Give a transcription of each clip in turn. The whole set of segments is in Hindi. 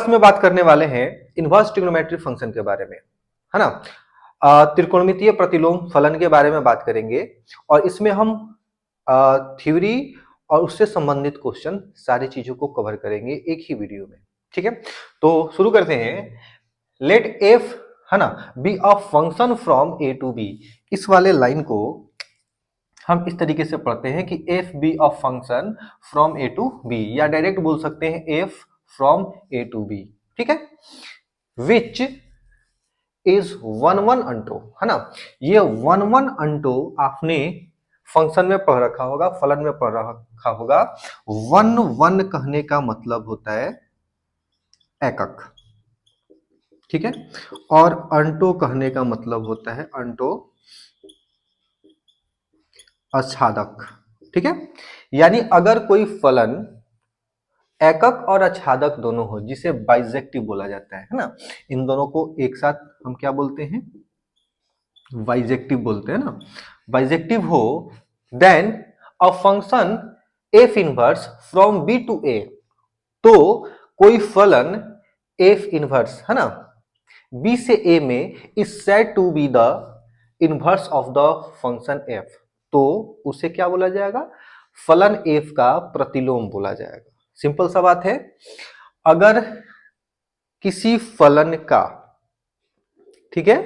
क्लास में बात करने वाले हैं इनवर्स ट्रिग्नोमेट्रिक फंक्शन के बारे में, है ना। त्रिकोणमितीय प्रतिलोम फलन के बारे में बात करेंगे और इसमें हम थ्योरी और उससे संबंधित क्वेश्चन सारी चीजों को कवर करेंगे एक ही वीडियो में, ठीक है। तो शुरू करते हैं। लेट एफ, है ना, be a function from A to B. इस वाले लाइन को हम इस तरीके से पढ़ते हैं कि f be a function from A to B, या डायरेक्ट बोल सकते हैं f from A to B, ठीक है। Which is one one onto, है ना। ये वन वन अंटो आपने फंक्शन में पढ़ रखा होगा, फलन में पढ़ रखा होगा। वन वन कहने का मतलब होता है एकक, ठीक है, और अंटो कहने का मतलब होता है अंटो आच्छादक, ठीक है। यानी अगर कोई फलन एकक और आच्छादक दोनों हो, जिसे बाइजेक्टिव बोला जाता है ना, इन दोनों को एक साथ हम क्या बोलते हैं, बाइजेक्टिव बोलते हैं ना। बाइजेक्टिव हो then a function f inverse from B to A, तो कोई फलन एफ इनवर्स, है ना, बी से ए में is said to be the inverse of the function f, तो उसे क्या बोला जाएगा, फलन एफ का प्रतिलोम बोला जाएगा। सिंपल सा बात है। अगर किसी फलन का, ठीक है,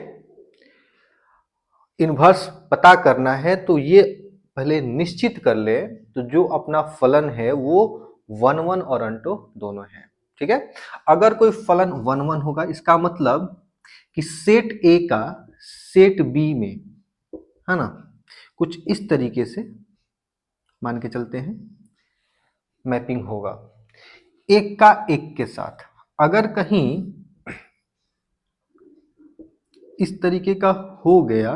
इनवर्स पता करना है तो ये पहले निश्चित कर ले तो जो अपना फलन है वो वन वन और अंटो दोनों है, ठीक है। अगर कोई फलन वन वन होगा, इसका मतलब कि सेट ए का सेट बी में, है ना, कुछ इस तरीके से मान के चलते हैं मैपिंग होगा एक का एक के साथ। अगर कहीं इस तरीके का हो गया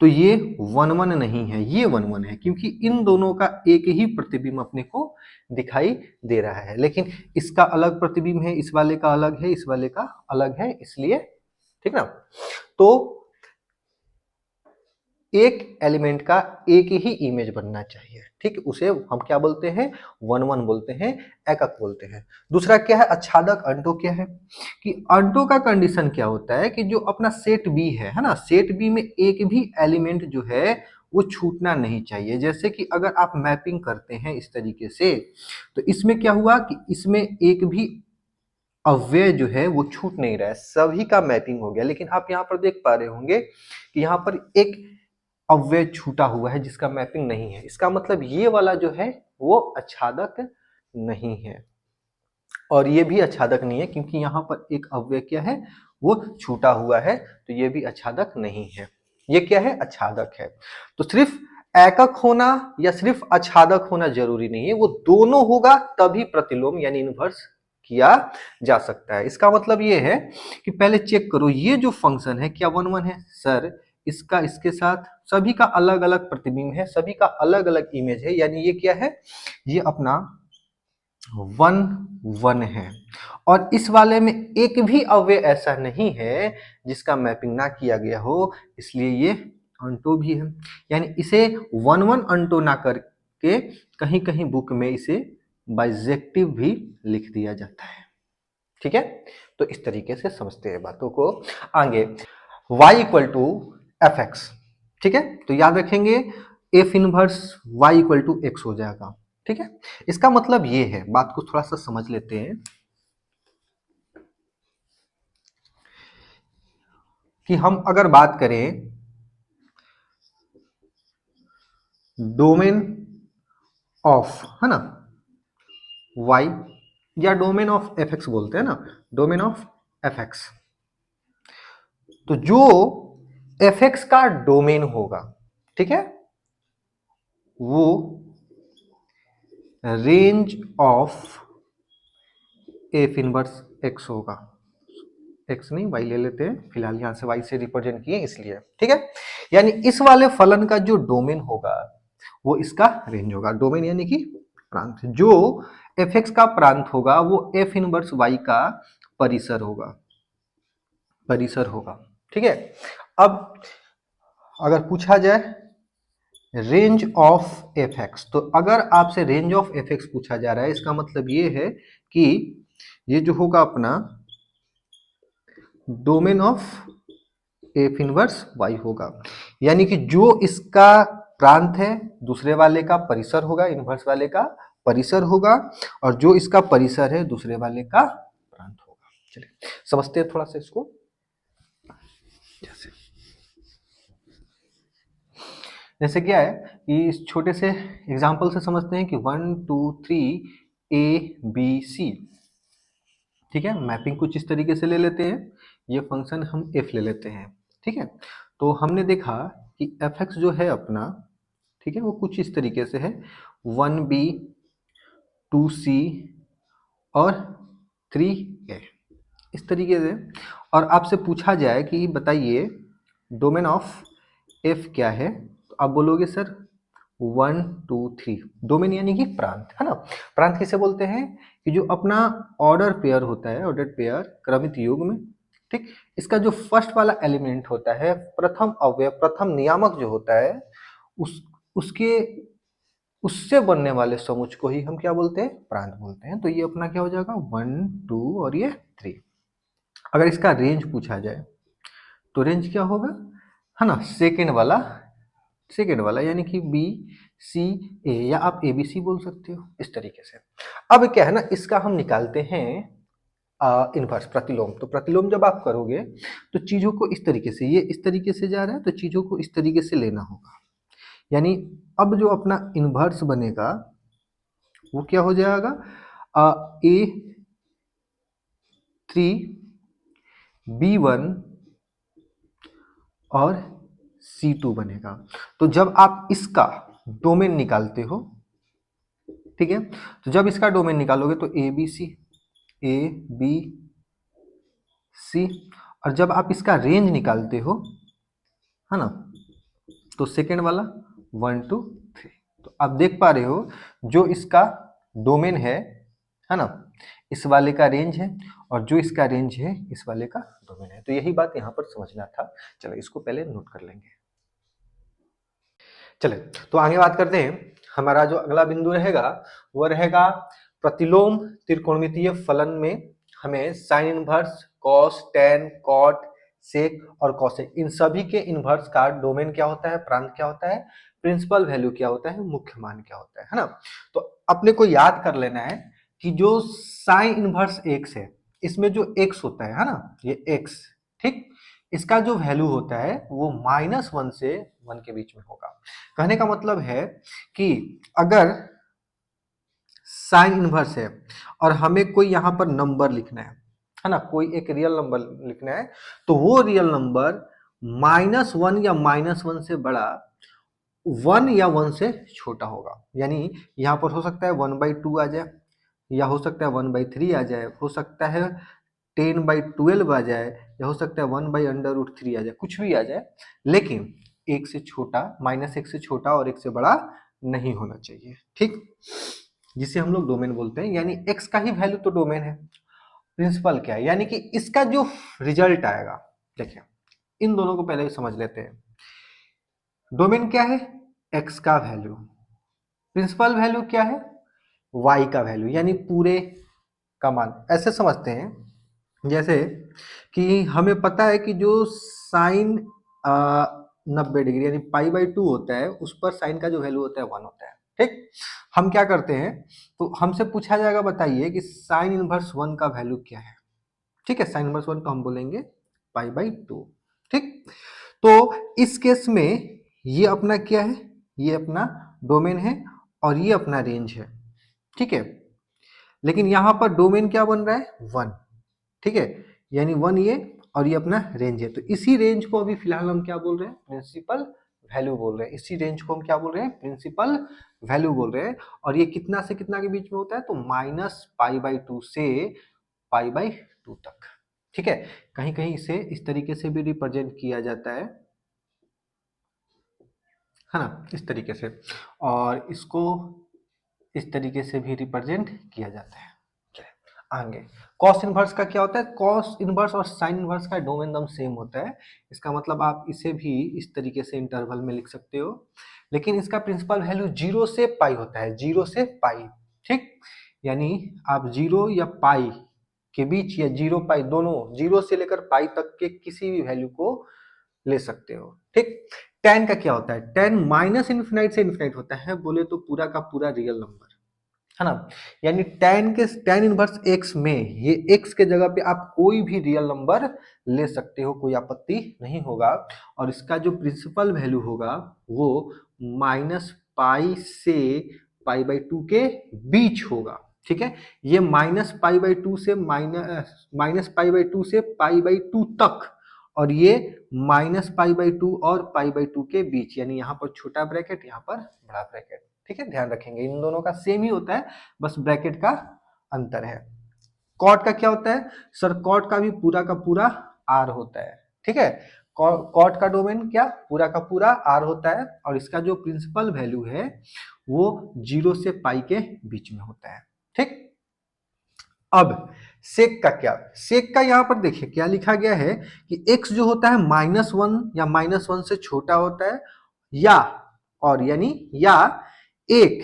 तो ये वन वन नहीं है, ये वन वन है, क्योंकि इन दोनों का एक ही प्रतिबिंब अपने को दिखाई दे रहा है। लेकिन इसका अलग प्रतिबिंब है, इस वाले का अलग है, इस वाले का अलग है, इसलिए, ठीक ना। तो एक एलिमेंट का एक ही इमेज बनना चाहिए, ठीक, उसे हम क्या बोलते हैं, वन वन बोलते हैं, एकक बोलते हैं। दूसरा क्या है, आच्छादक। अंटो क्या है कि अंटो का कंडीशन क्या होता है कि जो अपना सेट बी है ना, सेट बी में एक भी एलिमेंट जो है वो छूटना नहीं चाहिए। जैसे कि अगर आप मैपिंग करते हैं इस तरीके से, तो इसमें क्या हुआ कि इसमें एक भी अव्यय जो है वो छूट नहीं रहा है, सभी का मैपिंग हो गया। लेकिन आप यहाँ पर देख पा रहे होंगे कि यहाँ पर एक अव्यय छूटा हुआ है जिसका मैपिंग नहीं है। इसका मतलब ये वाला जो है वो आच्छादक नहीं है, और ये भी आच्छादक नहीं है क्योंकि यहाँ पर एक अव्यय क्या है, वो छूटा हुआ है, तो ये भी आच्छादक नहीं है। ये क्या है, आच्छादक है। तो सिर्फ एकक होना या सिर्फ आच्छादक होना जरूरी नहीं है, वो दोनों होगा तभी प्रतिलोम यानी इनवर्स किया जा सकता है। इसका मतलब ये है कि पहले चेक करो ये जो फंक्शन है क्या वन वन है, सर इसका इसके साथ सभी का अलग अलग प्रतिबिंब है, सभी का अलग अलग इमेज है, यानी ये क्या है, ये अपना वन वन है। और इस वाले में एक भी अवयव ऐसा नहीं है जिसका मैपिंग ना किया गया हो, इसलिए ये अंटो भी है। यानी इसे वन वन अंटो ना करके कहीं कहीं बुक में इसे बाइजेक्टिव भी लिख दिया जाता है, ठीक है। तो इस तरीके से समझते हैं बातों को। आगे y equal to f x, ठीक है, तो याद रखेंगे f inverse y equal to x हो जाएगा, ठीक है। इसका मतलब ये है, बात को थोड़ा सा समझ लेते हैं कि हम अगर बात करें डोमेन ऑफ, है ना, y, या डोमेन ऑफ एफ एक्स बोलते हैं ना, डोमेन ऑफ एफ एक्स, तो जो एफ एक्स का डोमेन होगा, ठीक है, वो range of f inverse x होगा। एक्स नहीं, वाई ले लेते हैं, फिलहाल यहां से वाई से रिप्रेजेंट किए इसलिए, ठीक है। यानी इस वाले फलन का जो डोमेन होगा वो इसका रेंज होगा। डोमेन यानी कि प्रांत, जो एफ एक्स का प्रांत होगा वो एफ इनवर्स वाई का परिसर होगा, परिसर होगा, ठीक है। अब अगर पूछा जाए रेंज ऑफ एफ एक्स। तो अगर आपसे रेंज ऑफ एफ एक्स पूछा जा रहा है, इसका मतलब ये है कि ये जो होगा अपना domain of f inverse y होगा, यानी कि जो इसका प्रांत है दूसरे वाले का परिसर होगा, इनवर्स वाले का परिसर होगा, और जो इसका परिसर है दूसरे वाले का प्रांत होगा। चलिए समझते हैं थोड़ा सा इसको। जैसे जैसे क्या है कि इस छोटे से एग्जाम्पल से समझते हैं कि 1 2 3 ए बी सी, ठीक है। मैपिंग कुछ इस तरीके से ले लेते हैं, ये फंक्शन हम एफ ले लेते हैं, ठीक है। तो हमने देखा कि एफ एक्स जो है अपना, ठीक है, वो कुछ इस तरीके से है 1b 2c और 3a, इस तरीके से। और आपसे पूछा जाए कि बताइए डोमेन ऑफ एफ क्या है, तो आप बोलोगे सर 1 2 3। डोमेन यानी कि प्रांत, है ना। प्रांत किसे बोलते हैं कि जो अपना ऑर्डर पेयर होता है, ऑर्डर पेयर क्रमित युग्म, ठीक, इसका जो फर्स्ट वाला एलिमेंट होता है, प्रथम अवयव, प्रथम नियामक जो होता है, उसके उससे बनने वाले समुच्चय को ही हम क्या बोलते हैं, प्रांत बोलते हैं। तो ये अपना क्या हो जाएगा 1 2 और ये 3। अगर इसका रेंज पूछा जाए तो रेंज क्या होगा, है ना, सेकेंड वाला यानी कि बी सी ए, या आप ए बी सी बोल सकते हो, इस तरीके से। अब क्या है ना, इसका हम निकालते हैं इनवर्स, प्रतिलोम। तो प्रतिलोम जब आप करोगे तो चीजों को इस तरीके से, ये इस तरीके से जा रहा है तो चीजों को इस तरीके से लेना होगा, यानी अब जो अपना इनवर्स बनेगा वो क्या हो जाएगा, ए 3 B1 और C2 बनेगा। तो जब आप इसका डोमेन निकालते हो, ठीक है, तो जब इसका डोमेन निकालोगे तो ABC और जब आप इसका रेंज निकालते हो, है ना, तो सेकेंड वाला 1 2 3। तो आप देख पा रहे हो जो इसका डोमेन है ना, इस वाले का रेंज है, और जो इसका रेंज है इस वाले का डोमेन है। तो यही बात यहाँ पर समझना था। चलो इसको पहले नोट कर लेंगे। चले तो आगे बात करते हैं। हमारा जो अगला बिंदु रहेगा वो रहेगा प्रतिलोम त्रिकोणमितीय फलन में हमें sine inverse, cos, tan, cot, sec और कॉसेक, इन सभी के इनवर्स का डोमेन क्या होता है, प्रांत क्या होता है, प्रिंसिपल वैल्यू क्या होता है, मुख्य मान क्या होता है ना। तो अपने को याद कर लेना है कि जो साइन इनवर्स एक्स है, इसमें जो एक्स होता है ना, ये एक्स, ठीक, इसका जो वैल्यू होता है वो -1 से 1 के बीच में होगा। कहने का मतलब है कि अगर साइन इनवर्स है और हमें कोई यहां पर नंबर लिखना है ना, कोई एक रियल नंबर लिखना है, तो वो रियल नंबर -1 या -1 से बड़ा 1 या 1 से छोटा होगा। यानी यहां पर हो सकता है 1/2 आ जाए, या हो सकता है 1/3 आ जाए, हो सकता है 10/12 आ जाए, या हो सकता है 1/√3 आ जाए, कुछ भी आ जाए, लेकिन एक से छोटा, -1 से छोटा और एक से बड़ा नहीं होना चाहिए, ठीक, जिसे हम लोग डोमेन बोलते हैं। यानी एक्स का ही वैल्यू तो डोमेन है। प्रिंसिपल क्या है, यानी कि इसका जो रिजल्ट आएगा, देखिए इन दोनों को पहले समझ लेते हैं। डोमेन क्या है, एक्स का वैल्यू, प्रिंसिपल वैल्यू क्या है, वाई का वैल्यू, यानी पूरे का मान। ऐसे समझते हैं जैसे कि हमें पता है कि जो साइन 90 डिग्री यानी π/2 होता है, उस पर साइन का जो वैल्यू होता है 1 होता है, ठीक। हम क्या करते हैं, तो हमसे पूछा जाएगा बताइए कि साइन इनवर्स 1 का वैल्यू क्या है, ठीक है। साइन इनवर्स 1 को हम बोलेंगे π/2, ठीक। तो इस केस में ये अपना क्या है, ये अपना डोमेन है और ये अपना रेंज है, ठीक है। लेकिन यहां पर डोमेन क्या बन रहा है 1, ठीक है, यानी 1 ये और ये अपना रेंज है। तो इसी रेंज को अभी फिलहाल हम क्या बोल रहे हैं, प्रिंसिपल वैल्यू बोल रहे हैं। इसी रेंज को हम क्या बोल रहे हैं, प्रिंसिपल वैल्यू बोल रहे हैं। और ये कितना से कितना के बीच में होता है, तो -π/2 से π/2 तक, ठीक है। कहीं कहीं इसे इस तरीके से भी रिप्रेजेंट किया जाता है ना, इस तरीके से, और इसको इस तरीके से भी रिप्रेजेंट किया जाता है। आगे कॉस इनवर्स का क्या होता है, कॉस इनवर्स और साइन इनवर्स का डोमेन एकदम सेम होता है। इसका मतलब आप इसे भी इस तरीके से इंटरवल में लिख सकते हो, लेकिन इसका प्रिंसिपल वैल्यू 0 से पाई होता है, 0 से पाई। ठीक, यानी आप 0 या पाई के बीच या 0 पाई दोनों, 0 से लेकर पाई तक के किसी भी वैल्यू को ले सकते हो। ठीक, tan का क्या होता है, tan माइनस इन्फिनाइट से इन्फिनाइट होता है, बोले तो पूरा का पूरा रियल नंबर, है ना। यानी tan इनवर्स x में ये x के जगह पे आप कोई भी रियल नंबर ले सकते हो, कोई आपत्ति नहीं होगा। और इसका जो प्रिंसिपल वैल्यू होगा वो माइनस पाई से पाई बाई 2 के बीच होगा। ठीक है, ये माइनस पाई बाई 2 से माइनस पाई बाई 2 से पाई बाई 2 तक, और ये माइनस पाई बाई 2 और पाई बाई 2 के बीच, यानी यहाँ पर छोटा ब्रैकेट, यहाँ पर बड़ा ब्रैकेट। ठीक है, ध्यान रखेंगे इन दोनों का सेम ही होता है, बस ब्रैकेट का अंतर है। कॉट का क्या होता है सर, कॉट का भी पूरा का पूरा आर होता है। ठीक है, कॉट का डोमेन क्या, पूरा का पूरा आर होता है, और इसका जो प्रिंसिपल वैल्यू है वो 0 से पाई के बीच में होता है। ठीक, अब सेक का क्या, सेक का यहां पर देखिए क्या लिखा गया है कि x जो होता है -1 या -1 से छोटा होता है, या और यानी या एक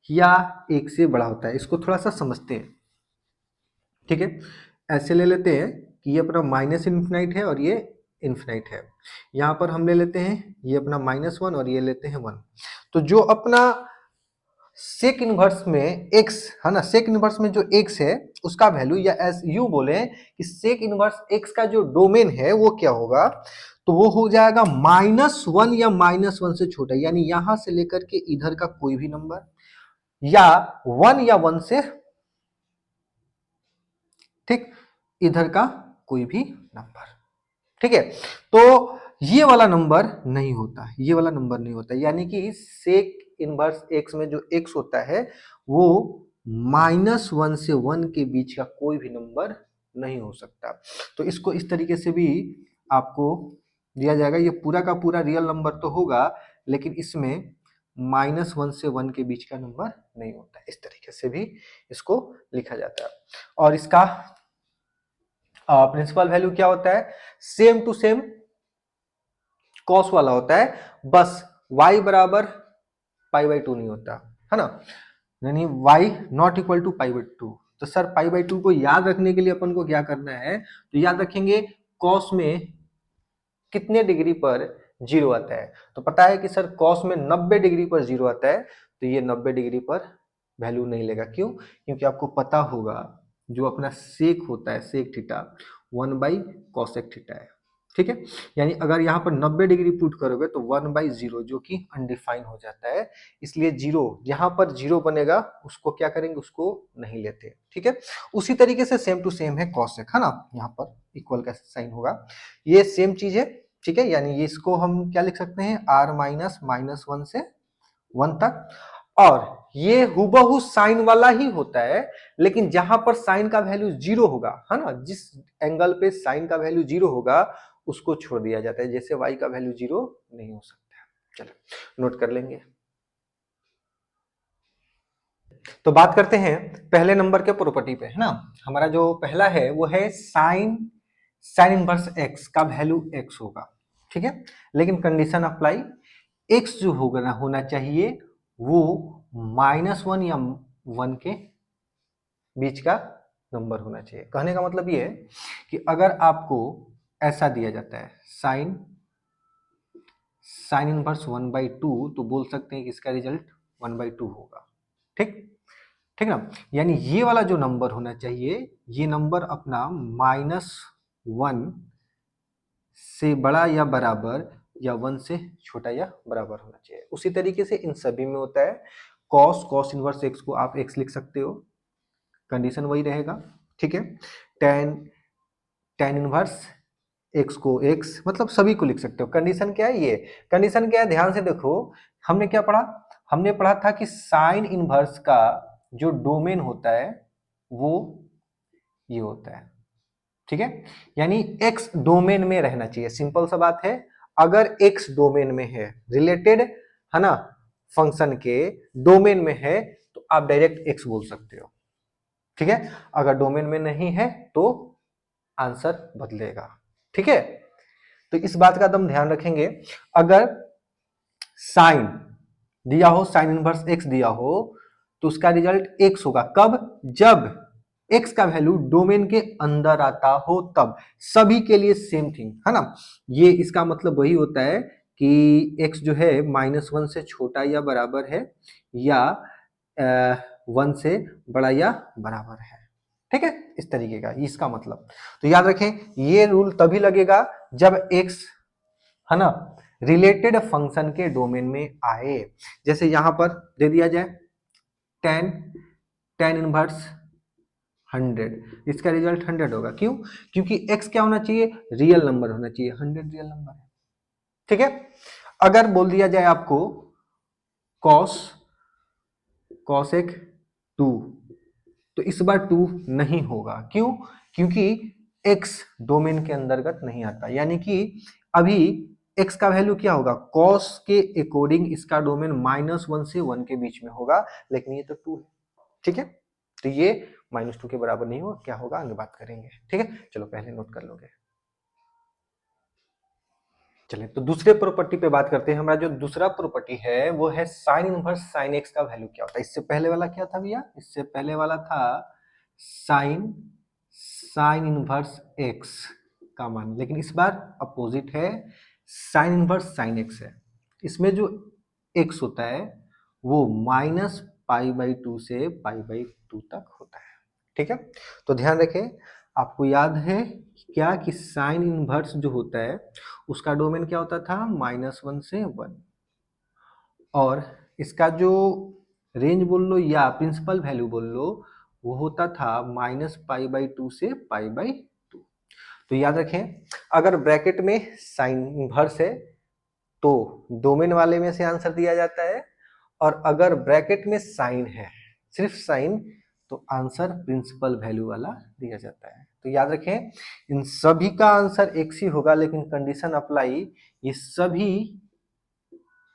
या एक से बड़ा होता है। इसको थोड़ा सा समझते हैं। ठीक है, ऐसे ले लेते हैं कि ये अपना माइनस इन्फिनाइट है और ये इन्फिनाइट है। यहां पर हम ले लेते हैं ये अपना -1 और ये लेते हैं 1। तो जो अपना सेक इनवर्स में x है ना, सेक इनवर्स में जो x है उसका वैल्यू, या एस यू बोले कि सेक इनवर्स x का जो डोमेन है वो क्या होगा, तो वो हो जाएगा -1 या -1 से छोटा, यानी यहां से लेकर के इधर का कोई भी नंबर, या 1 या 1 से, ठीक, इधर का कोई भी नंबर। ठीक है, तो ये वाला नंबर नहीं होता, ये वाला नंबर नहीं होता, यानी कि सेक इनवर्स x में जो x होता है वो -1 से 1 के बीच का कोई भी नंबर नहीं हो सकता। तो इसको इस तरीके से भी आपको दिया जाएगा, ये पूरा का पूरा रियल नंबर तो होगा, लेकिन इसमें -1 से 1 के बीच का नंबर नहीं होता। इस तरीके से भी इसको लिखा जाता है। और इसका प्रिंसिपल वैल्यू क्या होता है, सेम टू सेम कॉस वाला होता है, बस y बराबर पाई बाई 2 नहीं होता, है ना, यानी y not equal to pi by 2। तो सर पाई बाई 2 को याद रखने के लिए अपन को क्या करना है, तो याद रखेंगे कॉस में कितने डिग्री पर 0 आता है, तो पता है कि सर कॉस में 90 डिग्री पर 0 आता है, तो ये 90 डिग्री पर वैल्यू नहीं लेगा। क्यों, क्योंकि आपको पता होगा जो अपना सेक होता है, sec theta 1 by cosec theta है। ठीक है, यानी अगर यहाँ पर 90 डिग्री पुट करोगे तो 1 बाई 0 जो कि अनडिफाइन हो जाता है, इसलिए 0 यहाँ पर 0 बनेगा, उसको क्या करेंगे, उसको नहीं लेते। ठीक है, उसी तरीके से सेम टू सेम है कॉसेक, है ना, यहाँ पर इक्वल का साइन होगा, ये सेम चीज है। ठीक है, यानी इसको हम क्या लिख सकते हैं, r माइनस -1 से 1 तक, और ये हुबहू साइन वाला ही होता है, लेकिन जहां पर साइन का वैल्यू 0 होगा, है ना, जिस एंगल पे साइन का वैल्यू 0 होगा उसको छोड़ दिया जाता है, जैसे y का वैल्यू 0 नहीं हो सकता। चलो नोट कर लेंगे। तो बात करते हैं पहले नंबर के प्रॉपर्टी पे, है ना। हमारा जो पहला है वो है साइन इनवर्स x का वैल्यू x होगा। ठीक है, लेकिन कंडीशन अप्लाई, x जो होगा ना होना चाहिए वो -1 या 1 के बीच का नंबर होना चाहिए। कहने का मतलब ये है कि अगर आपको ऐसा दिया जाता है साइन इनवर्स 1/2, तो बोल सकते हैं कि इसका रिजल्ट 1/2 होगा। ठीक, ठीक ना, यानी ये वाला जो नंबर होना चाहिए, ये नंबर अपना -1 से बड़ा या बराबर, या 1 से छोटा या बराबर होना चाहिए। उसी तरीके से इन सभी में होता है, कॉस इनवर्स x को आप x लिख सकते हो, कंडीशन वही रहेगा। ठीक है, टेन इनवर्स x को x, मतलब सभी को लिख सकते हो। कंडीशन क्या है, ये कंडीशन क्या है, ध्यान से देखो, हमने क्या पढ़ा, हमने पढ़ा था कि साइन इनवर्स का जो डोमेन होता है वो ये होता है। ठीक है, यानी x डोमेन में रहना चाहिए, सिंपल सा बात है। अगर x डोमेन में है, रिलेटेड है ना, फंक्शन के डोमेन में है, तो आप डायरेक्ट x बोल सकते हो। ठीक है, अगर डोमेन में नहीं है तो आंसर बदलेगा। ठीक है, तो इस बात का तुम ध्यान रखेंगे। अगर साइन दिया हो, साइन इनवर्स एक्स दिया हो, तो उसका रिजल्ट एक्स होगा। कब? जब एक्स का वैल्यू डोमेन के अंदर आता हो तब। सभी के लिए सेम थिंग है ना, ये इसका मतलब वही होता है कि एक्स जो है -1 से छोटा या बराबर है, या 1 से बड़ा या बराबर है। ठीक है, इस तरीके का इसका मतलब। तो याद रखें, ये रूल तभी लगेगा जब एक्स है ना रिलेटेड फंक्शन के डोमेन में आए। जैसे यहां पर दे दिया जाए tan tan इनवर्स 100, इसका रिजल्ट 100 होगा। क्यों? क्योंकि x क्या होना चाहिए? रियल नंबर होना चाहिए, 100 रियल नंबर है। ठीक है, अगर बोल दिया जाए आपको cos एक 2, तो इस बार 2 नहीं होगा। क्यों? क्योंकि x डोमेन के अंतर्गत नहीं आता, यानी कि अभी x का वैल्यू क्या होगा? cos के अकॉर्डिंग इसका डोमेन -1 से 1 के बीच में होगा, लेकिन ये तो 2 है। ठीक है, तो ये -2 के बराबर नहीं होगा। क्या होगा आगे बात करेंगे। ठीक है, चलो पहले नोट कर लोगे। चलिए, तो दूसरे प्रॉपर्टी पे बात करते हैं। हमारा जो दूसरा प्रॉपर्टी है वो है साइन इनवर्स साइन एक्स का वैल्यू क्या होता है। इससे पहले वाला क्या था भैया? इससे पहले वाला था साइन इनवर्स एक्स का मान, लेकिन इस बार अपोजिट है, साइन इनवर्स साइन एक्स है। इसमें जो एक्स होता है वो -π/2 से π/2 तक होता है। ठीक है, तो ध्यान रखें, आपको याद है क्या कि साइन इनवर्स जो होता है उसका डोमेन क्या होता था? -1 से 1, और इसका जो रेंज बोल लो या प्रिंसिपल वैल्यू बोल लो वो होता था -π/2 से π/2। तो याद रखें, अगर ब्रैकेट में साइन इनवर्स है तो डोमेन वाले में से आंसर दिया जाता है, और अगर ब्रैकेट में साइन है, सिर्फ साइन, तो आंसर प्रिंसिपल वैल्यू वाला दिया जाता है। तो याद रखें, इन सभी का आंसर एक्स ही होगा, लेकिन कंडीशन अप्लाई, ये सभी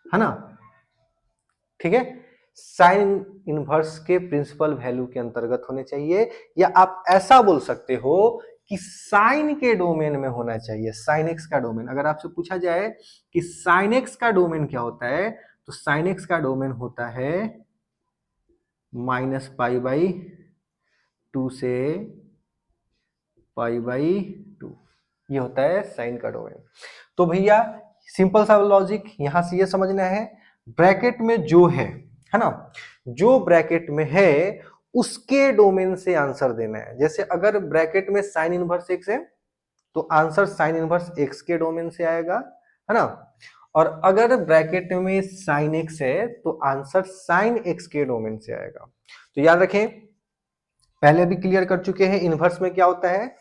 है ना, ठीक है, साइन इनवर्स के प्रिंसिपल वैल्यू के अंतर्गत होने चाहिए, या आप ऐसा बोल सकते हो कि साइन के डोमेन में होना चाहिए। साइन एक्स का डोमेन, अगर आपसे पूछा जाए कि साइन एक्स का डोमेन क्या होता है, तो साइन एक्स का डोमेन होता है -π/2 से π/2, ये होता है साइन का डोमेन। तो भैया सिंपल सा लॉजिक यहां से ये समझना है, ब्रैकेट में जो है ना, जो ब्रैकेट में है उसके डोमेन से आंसर देना है। जैसे अगर ब्रैकेट में साइन इनवर्स एक्स है तो आंसर साइन इनवर्स एक्स के डोमेन से आएगा, है ना, और अगर ब्रैकेट में साइन एक्स है तो आंसर साइन एक्स के डोमेन से आएगा। तो याद रखें, पहले भी क्लियर कर चुके हैं, इनवर्स में क्या होता है,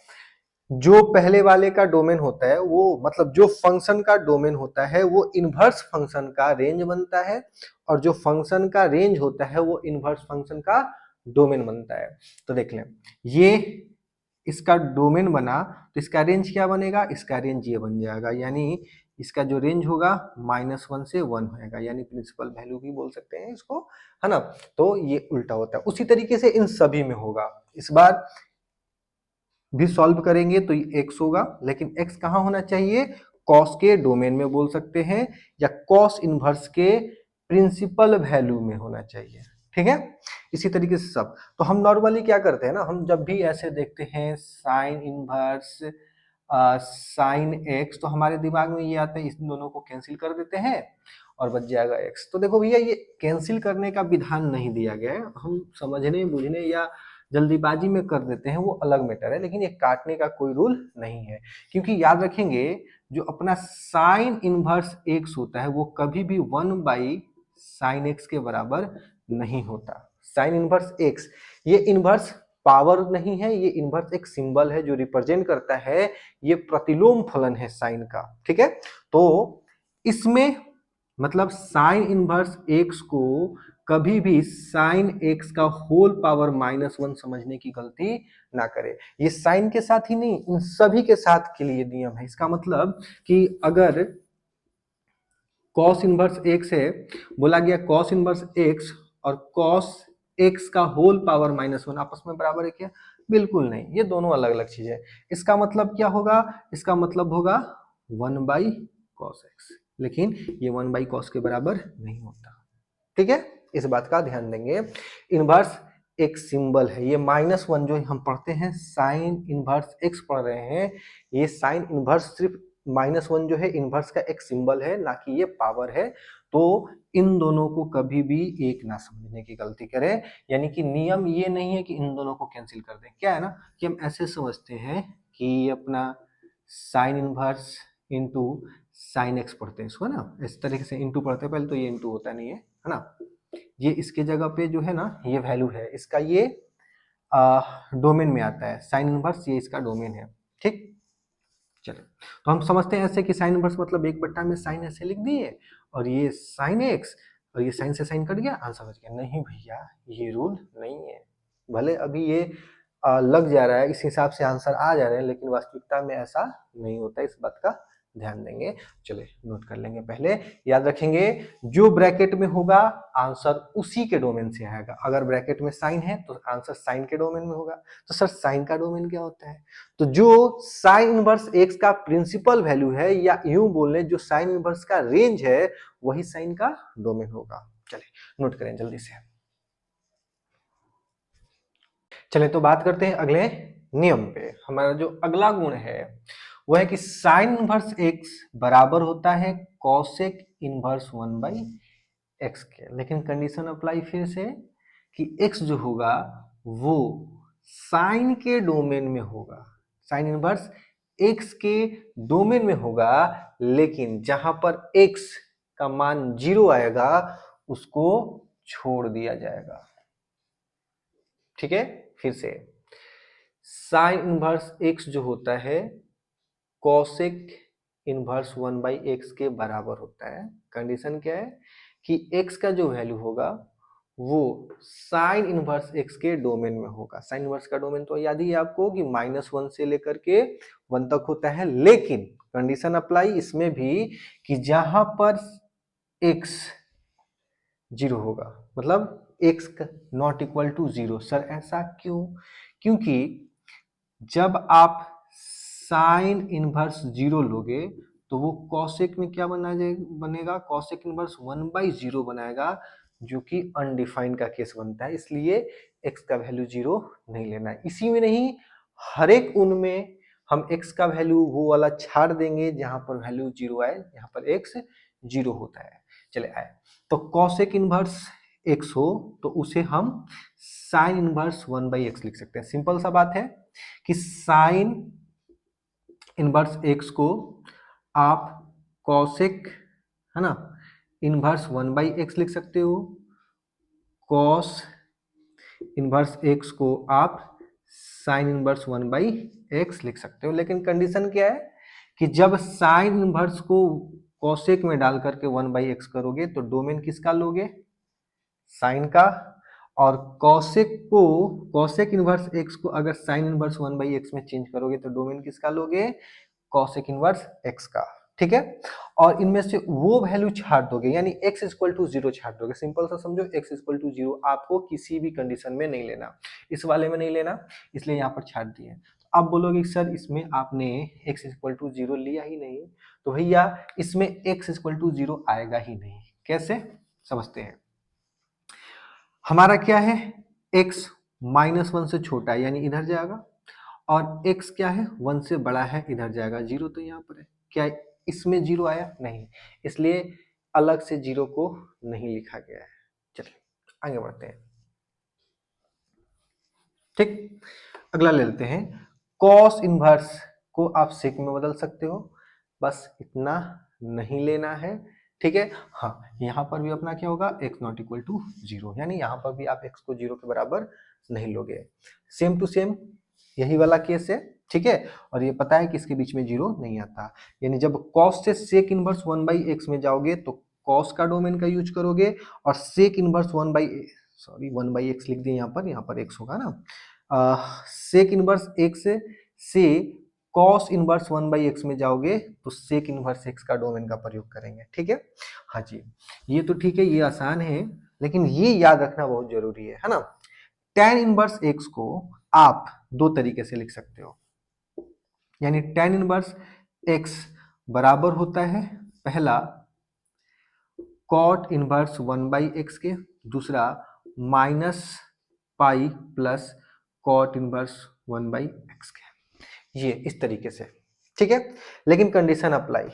जो पहले वाले का डोमेन होता है वो मतलब जो फंक्शन का डोमेन होता है वो इनवर्स फंक्शन का रेंज बनता है, और जो फंक्शन का रेंज होता है वो इनवर्स फंक्शन का डोमेन बनता है। तो देख लें, ये इसका डोमेन बना तो इसका रेंज क्या बनेगा? इसका रेंज ये बन जाएगा, यानी इसका जो रेंज होगा -1 से 1 होगा, यानी प्रिंसिपल वैल्यू भी बोल सकते हैं इसको, है ना। तो ये उल्टा होता है, उसी तरीके से इन सभी में होगा। इस बार भी सॉल्व करेंगे तो ये x होगा, लेकिन x कहाँ होना चाहिए? cos के डोमेन में बोल सकते हैं, या cos इनवर्स के प्रिंसिपल वैल्यू में होना चाहिए। ठीक है, इसी तरीके से सब। तो हम नॉर्मली क्या करते हैं ना, हम जब भी ऐसे देखते हैं साइन इनवर्स साइन एक्स, तो हमारे दिमाग में ये आता है इस दोनों को कैंसिल कर देते हैं और बच जाएगा x। तो देखो भैया, ये कैंसिल करने का विधान नहीं दिया गया है, हम समझने बुझने या जल्दीबाजी में कर देते हैं, वो अलग मैटर है, लेकिन ये काटने का कोई रूल नहीं है। क्योंकि याद रखेंगे, जो अपना साइन इनवर्स एक्स होता है वो कभी भी 1/sin x के बराबर नहीं होता। साइन इनवर्स एक्स, ये इनवर्स पावर नहीं है, ये इनवर्स एक सिंबल है जो रिप्रेजेंट करता है, ये प्रतिलोम फलन है साइन का। ठीक है, तो इसमें मतलब साइन इनवर्स एक्स को कभी भी साइन एक्स का होल पावर -1 समझने की गलती ना करे। ये साइन के साथ ही नहीं, इन सभी के साथ के लिए नियम है। इसका मतलब कि अगर cos इनवर्स एक्स है, बोला गया cos इनवर्स एक्स और cos एक्स का होल पावर -1 आपस में बराबर है क्या? बिल्कुल नहीं, ये दोनों अलग अलग चीजें है। इसका मतलब क्या होगा? इसका मतलब होगा 1/cos x, लेकिन ये 1/cos के बराबर नहीं होता। ठीक है, इस बात का ध्यान देंगे। इनवर्स एक सिंबल है, ये -1 जो हम पढ़ते हैं साइन इनवर्स एक्स पढ़ रहे हैं, ये साइन इनवर्स सिर्फ -1 जो है इनवर्स का एक सिंबल है, ना कि ये पावर है। तो इन दोनों को कभी भी एक ना समझने की गलती करें, यानी कि नियम ये नहीं है कि इन दोनों को कैंसिल कर दें। क्या है ना कि हम ऐसे समझते हैं कि अपना sine inverse into sine x पढ़ते हैं इसको, है ना, इस तरीके से इंटू पढ़ते हैं। पहले तो ये इंटू होता नहीं है ना, ये इसके जगह पे जो है ना ये वैल्यू है इसका, ये डोमेन में आता है साइन इनवर्स, ये इसका डोमेन है। ठीक, चलो तो हम समझते हैं ऐसे कि साइन इनवर्स मतलब 1/, में साइन ऐसे लिख दिए और ये साइन एक्स और ये साइन से साइन कट गया, आंसर बच गया। नहीं भैया, ये रूल नहीं है। भले अभी ये लग जा रहा है, इस हिसाब से आंसर आ जा रहे हैं, लेकिन वास्तविकता में ऐसा नहीं होता, इस बात का ध्यान देंगे। चलिए नोट कर लेंगे, पहले याद रखेंगे जो ब्रैकेट में होगा आंसर उसी के डोमेन से आएगा। अगर ब्रैकेट में साइन है तो आंसर साइन के डोमेन में होगा। तो सर साइन का डोमेन क्या होता है? तो जो साइन इनवर्स एक्स का प्रिंसिपल वैल्यू है, या यूं बोले जो साइन इनवर्स का रेंज है, वही साइन का डोमेन होगा। चलिए नोट करें जल्दी से। चले तो बात करते हैं अगले नियम पे। हमारा जो अगला गुण है वो है कि साइन इनवर्स एक्स बराबर होता है कॉसेक इनवर्स 1/x के। लेकिन कंडीशन अप्लाई फिर से कि x जो होगा वो साइन के डोमेन में होगा, साइन इनवर्स x के डोमेन में होगा, लेकिन जहां पर x का मान 0 आएगा उसको छोड़ दिया जाएगा। ठीक है, फिर से साइन इनवर्स x जो होता है कॉसेक इनवर्स 1/x के बराबर होता है। कंडीशन क्या है कि x का जो वैल्यू होगा वो साइन इनवर्स x के डोमेन में होगा। साइन इनवर्स का डोमेन तो याद ही है आपको कि -1 से लेकर के 1 तक होता है, लेकिन कंडीशन अप्लाई इसमें भी कि जहां पर x 0 होगा, मतलब x not equal to 0। Sir ऐसा क्यों? क्योंकि जब आप साइन इनवर्स 0 लोगे तो वो कॉसेक में क्या बनेगा? कॉसेक इनवर्स 1/0 बनाएगा, जो कि अनडिफाइंड का केस बनता है। इसलिए x का वैल्यू 0 नहीं लेना है। इसी में नहीं, हर एक उनमें हम x का वैल्यू वो वाला छाड़ देंगे जहां पर वैल्यू 0 आए, यहाँ पर x 0 होता है। चले आए तो कॉसेक इनवर्स x हो तो उसे हम साइन इनवर्स 1/x लिख सकते हैं। सिंपल सा बात है कि साइन इनवर्स x को आप कॉसेक, है ना, इनवर्स 1/x लिख सकते हो। कॉस इनवर्स x को आप साइन इनवर्स 1/x लिख सकते हो। लेकिन कंडीशन क्या है कि जब साइन इनवर्स को कॉसेक में डाल करके 1/x करोगे तो डोमेन किसका लोगे? साइन का। और कॉसेक इनवर्स x को अगर साइन इनवर्स 1/x में चेंज करोगे तो डोमेन किसका लोगे? कॉसेक इनवर्स x का। ठीक है, और इनमें से वो वैल्यू छाट दोगे, यानी x इक्वल टू 0 छाट दोगे। सिंपल सा समझो, x इक्वल टू 0 आपको किसी भी कंडीशन में नहीं लेना, इस वाले में नहीं लेना, इसलिए यहाँ पर छाट दिए। अब बोलोगे सर इसमें आपने x इक्वल टू 0 लिया ही नहीं, तो भैया इसमें x इक्वल टू 0 आएगा ही नहीं। कैसे समझते हैं? हमारा क्या है, x -1 से छोटा है यानी इधर जाएगा, और x क्या है 1 से बड़ा है इधर जाएगा। 0 तो यहाँ पर है, क्या इसमें 0 आया? नहीं, इसलिए अलग से 0 को नहीं लिखा गया है। चलिए आगे बढ़ते हैं। ठीक, अगला ले लेते हैं। कॉस इनवर्स को आप सेक में बदल सकते हो, बस इतना नहीं लेना है। ठीक है, हाँ यहाँ पर भी अपना क्या होगा, x नॉट इक्वल टू 0, यानी यहाँ पर भी आप x को 0 के बराबर नहीं लोगे। सेम टू सेम यही वाला केस है। ठीक है, और ये पता है कि इसके बीच में 0 नहीं आता, यानी जब cos से sec इनवर्स 1/x में जाओगे तो cos का डोमेन का यूज करोगे, और sec इनवर्स 1/x लिख दिए यहाँ पर x होगा ना, sec इनवर्स x से cos इनवर्स 1/x में जाओगे तो sec इनवर्स x का डोमेन का प्रयोग करेंगे। ठीक है, हाँ जी, ये तो ठीक है, ये आसान है, लेकिन ये याद रखना बहुत जरूरी है ना। tan इनवर्स x को आप दो तरीके से लिख सकते हो, यानी tan इनवर्स x बराबर होता है पहला cot इनवर्स 1/x के, दूसरा minus pi plus cot inverse 1/x के, ये इस तरीके से, ठीक है। लेकिन कंडीशन अप्लाई,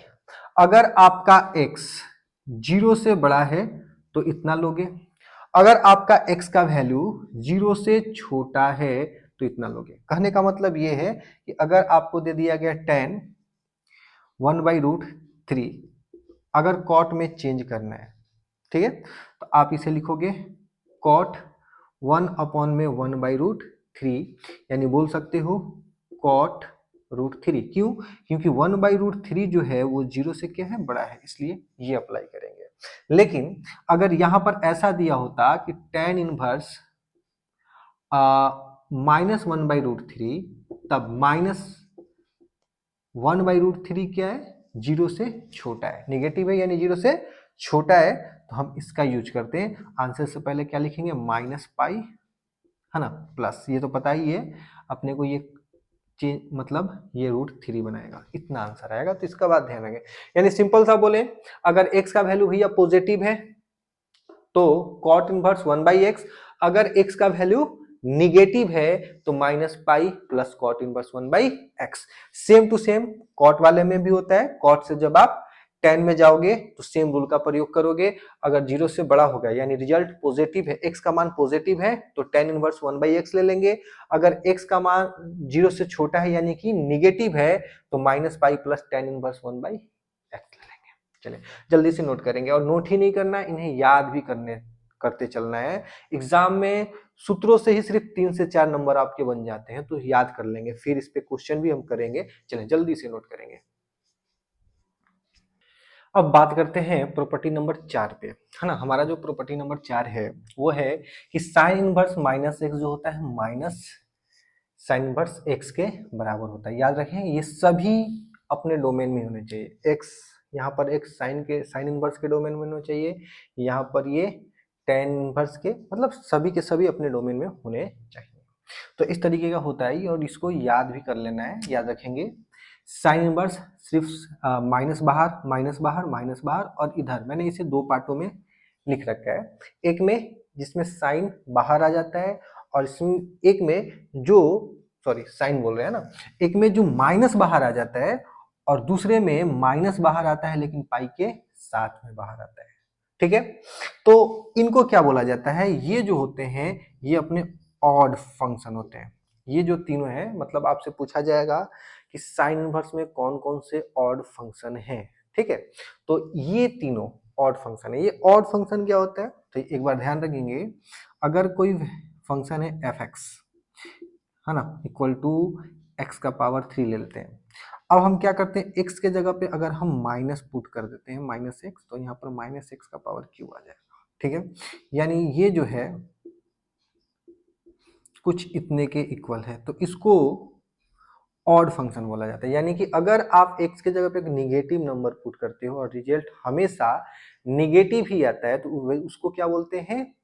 अगर आपका x 0 से बड़ा है तो इतना लोगे, अगर आपका x का वैल्यू 0 से छोटा है तो इतना लोगे। कहने का मतलब ये है कि अगर आपको दे दिया गया tan 1/√3, अगर cot में चेंज करना है, ठीक है, तो आप इसे लिखोगे cot 1/1/√3, यानी बोल सकते हो cot √3। क्यों? क्योंकि 1/√3 जो है वो 0 से क्या है, बड़ा है, इसलिए ये अप्लाई करेंगे। लेकिन अगर यहां पर ऐसा दिया होता कि tan इनवर्स -1/√3, तब -1/√3 क्या है, 0 से छोटा है, नेगेटिव है यानी 0 से छोटा है, तो हम इसका यूज करते हैं। आंसर से पहले क्या लिखेंगे, -पाई, है ना, प्लस, ये तो पता ही है अपने को, ये चेंज मतलब ये √3 बनाएगा, इतना आंसर आएगा। तो इसका बात ध्यान रखें, यानी सिंपल सा बोले, अगर x का वैल्यू भैया पॉजिटिव है तो cot इनवर्स 1/x, अगर x का वैल्यू निगेटिव है तो -pi plus cot inverse 1/x। Same to same cot वाले में भी होता है, cot से जब आप tan में जाओगे तो सेम रूल का प्रयोग करोगे। अगर 0 से बड़ा होगा यानी रिजल्ट पॉजिटिव है, x का मान पॉजिटिव है तो tan इनवर्स 1/x ले लेंगे। अगर x का मान 0 से छोटा है यानी कि निगेटिव है तो -pi plus tan inverse 1/x ले लेंगे। चलिए जल्दी से नोट करेंगे, और नोट ही नहीं करना, इन्हें याद भी करते चलना है। एग्जाम में सूत्रों से ही सिर्फ 3 से 4 नंबर आपके बन जाते हैं, तो याद कर लेंगे, फिर इस पे क्वेश्चन भी हम करेंगे। चलें जल्दी से नोट करेंगे। अब बात करते हैं प्रॉपर्टी नंबर 4 पे, है ना। हमारा जो प्रॉपर्टी नंबर 4 है वो है कि साइन इनवर्स -x जो होता है माइनस साइन इनवर्स x के बराबर होता है। याद रखें ये सभी अपने डोमेन में होने चाहिए। x यहाँ पर एक साइन इनवर्स के डोमेन में होना चाहिए, यहाँ पर ये tan इनवर्स के, मतलब सभी के सभी अपने डोमेन में होने चाहिए। तो इस तरीके का होता है, और इसको याद भी कर लेना है। याद रखेंगे साइन इनवर्स सिर्फ माइनस बाहर माइनस बाहर, और इधर मैंने इसे दो पार्टों में लिख रखा है, एक में जिसमें साइन बाहर आ जाता है, और इसमें एक में जो साइन बोल रहे हैं ना, एक में जो माइनस बाहर आ जाता है और दूसरे में माइनस बाहर आता है लेकिन पाई के साथ में बाहर आता है, ठीक है। तो इनको क्या बोला जाता है, ये जो होते हैं ये अपने ऑड फंक्शन होते हैं। ये जो तीनों है, मतलब आपसे पूछा जाएगा कि साइन इनवर्स में कौन कौन से ऑड फंक्शन हैं, ठीक है। तो ये तीनों ऑड फंक्शन है। ये ऑड फंक्शन क्या होता है, तो एक बार ध्यान रखेंगे, अगर कोई फंक्शन है fx, है ना, इक्वल टू x का पावर 3 ले लेते हैं। अब हम क्या करते हैं, x के जगह पे अगर हम माइनस पुट कर देते हैं -x, तो यहाँ पर -x का पावर क्यू आ जाएगा, ठीक है। यानी ये जो है कुछ इतने के इक्वल है, तो इसको ऑड फंक्शन बोला जाता है। यानी कि अगर आप x के जगह पे एक निगेटिव नंबर पुट करते हो और रिजल्ट हमेशा निगेटिव ही आता है, तो उसको क्या बोलते हैं,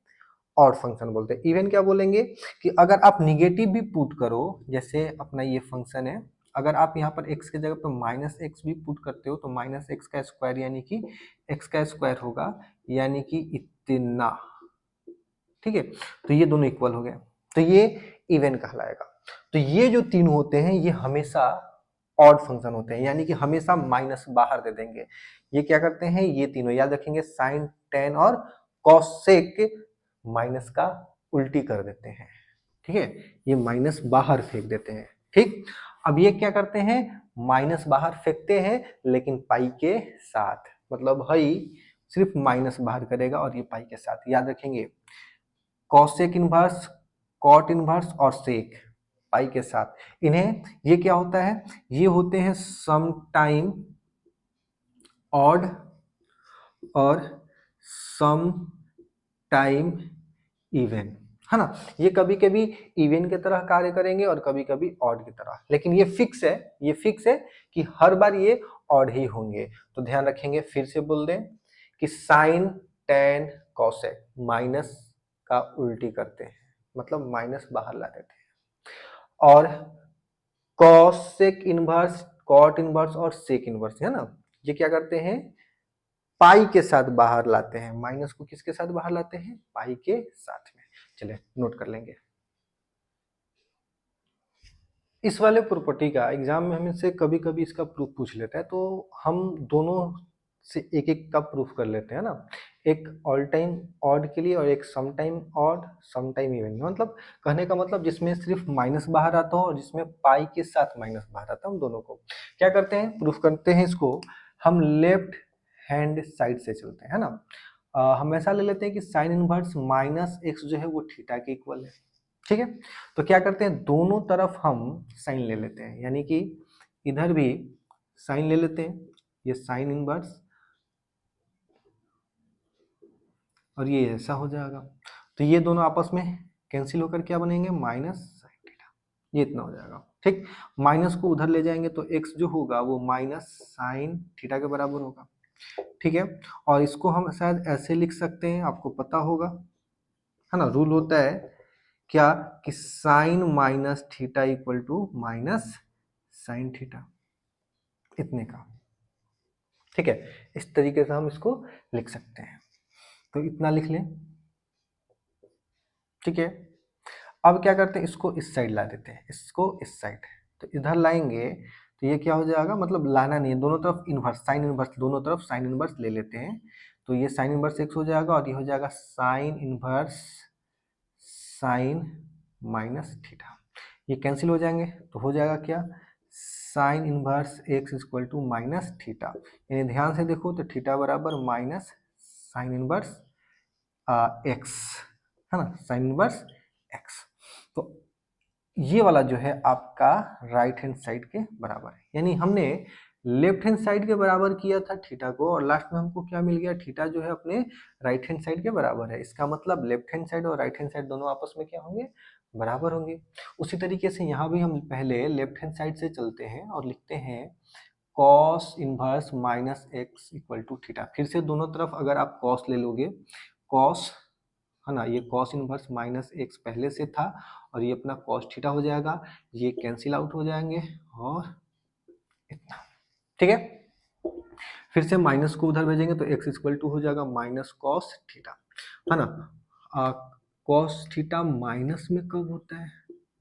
ऑड फंक्शन बोलते हैं। इवन क्या बोलेंगे कि अगर आप निगेटिव भी पुट करो, जैसे अपना ये फंक्शन है, अगर आप यहाँ पर x के जगह पर -x भी पुट करते हो तो -x का स्क्वायर यानी कि x का स्क्वायर होगा, यानी कि इतना, ठीक है। तो ये दोनों इक्वल हो गए, तो ये इवन कहलाएगा। तो ये जो तीन होते हैं ये हमेशा ऑड फंक्शन होते हैं, यानी कि हमेशा माइनस बाहर दे देंगे। ये क्या करते हैं, ये तीनों याद रखेंगे, साइन, टेन और कॉसेक माइनस का उल्टी कर देते हैं, ठीक है। ये माइनस बाहर फेंक देते हैं, ठीक। अब ये क्या करते हैं, माइनस बाहर फेंकते हैं लेकिन पाई के साथ, मतलब भाई सिर्फ माइनस बाहर करेगा और ये पाई के साथ। याद रखेंगे कॉसेक इनवर्स, कॉट इनवर्स और सेक पाई के साथ। इन्हें ये क्या होता है, ये होते हैं सम टाइम ऑड और सम टाइम इवन, है ना। ये कभी कभी इवन की तरह कार्य करेंगे और कभी कभी ऑड की तरह, लेकिन ये फिक्स है, ये फिक्स है कि हर बार ये ऑड ही होंगे। तो ध्यान रखेंगे, फिर से बोल दें कि साइन, टेन, कॉसेक, माइनस का उल्टी करते हैं, मतलब माइनस बाहर ला देते हैं। और कॉसेक इनवर्स, कॉट इनवर्स और सेक इनवर्स है ना, ये क्या करते हैं, पाई के साथ बाहर लाते हैं। माइनस को किसके साथ बाहर लाते हैं, पाई के साथ में। चलिए नोट कर लेंगे। इस वाले प्रॉपर्टी का एग्जाम में हमसे कभी कभी इसका प्रूफ पूछ लेता है, तो हम दोनों से एक एक का प्रूफ कर लेते हैं ना, एक ऑल टाइम ऑड के लिए और एक some time odd some time even. मतलब कहने का मतलब जिसमें सिर्फ माइनस बाहर आता हो और जिसमें पाई के साथ माइनस बाहर आता है, हम दोनों को क्या करते हैं, प्रूफ करते हैं। इसको हम लेफ्ट हैंड साइड से चलते हैं, है ना। हम ऐसा ले लेते हैं कि साइन इनवर्स माइनस एक्स जो है वो थीटा के इक्वल है, ठीक है। तो क्या करते हैं, दोनों तरफ हम साइन ले लेते हैं, यानी कि इधर भी साइन ले लेते हैं, ये साइन इनवर्स और ये ऐसा हो जाएगा। तो ये दोनों आपस में कैंसिल होकर क्या बनेंगे, माइनस साइन थीटा, ये इतना हो जाएगा, ठीक। माइनस को उधर ले जाएंगे तो x जो होगा वो माइनस साइन थीटा के बराबर होगा, ठीक है। और इसको हम शायद ऐसे लिख सकते हैं, आपको पता होगा, है ना, रूल होता है क्या कि sine minus theta equal to minus sine theta, इतने का, ठीक है। इस तरीके से हम इसको लिख सकते हैं, तो इतना लिख लें, ठीक है। अब क्या करते हैं, इसको इस साइड ला देते हैं, इसको इस साइड, तो इधर लाएंगे तो ये क्या हो जाएगा, मतलब लाना नहीं है, दोनों तरफ इनवर्स, साइन इनवर्स, दोनों तरफ साइन इनवर्स ले लेते हैं। तो ये साइन इनवर्स एक्स हो जाएगा और ये हो जाएगा sine inverse sine minus theta, ये कैंसिल हो जाएंगे तो हो जाएगा क्या, sine inverse x equal to minus theta. यानी ध्यान से देखो तो थीटा बराबर माइनस साइन इनवर्स एक्स, है ना, साइन इनवर्स एक्स। तो ये वाला जो है आपका राइट हैंड साइड के बराबर है, यानी हमने लेफ्ट हैंड साइड के बराबर किया था थीटा को और लास्ट में हमको क्या मिल गया, थीटा जो है अपने राइट हैंड साइड के बराबर है। इसका मतलब लेफ्ट हैंड साइड और राइट हैंड साइड दोनों आपस में क्या होंगे, बराबर होंगे। उसी तरीके से यहाँ भी हम पहले लेफ्ट हैंड साइड से चलते हैं और लिखते हैं cos inverse minus x equal to theta. फिर से दोनों तरफ अगर आप कॉस ले लोगे, कॉस, है ना, ये कॉस इनवर्स माइनस एक्स पहले से था और ये अपना कॉस थीटा हो जाएगा, ये कैंसिल आउट हो जाएंगे और इतना, ठीक है। फिर से माइनस को उधर भेजेंगे तो एक्स इक्वल टू हो जाएगा माइनस कॉस थीटा, है ना। कॉस थीटा माइनस में कब होता है,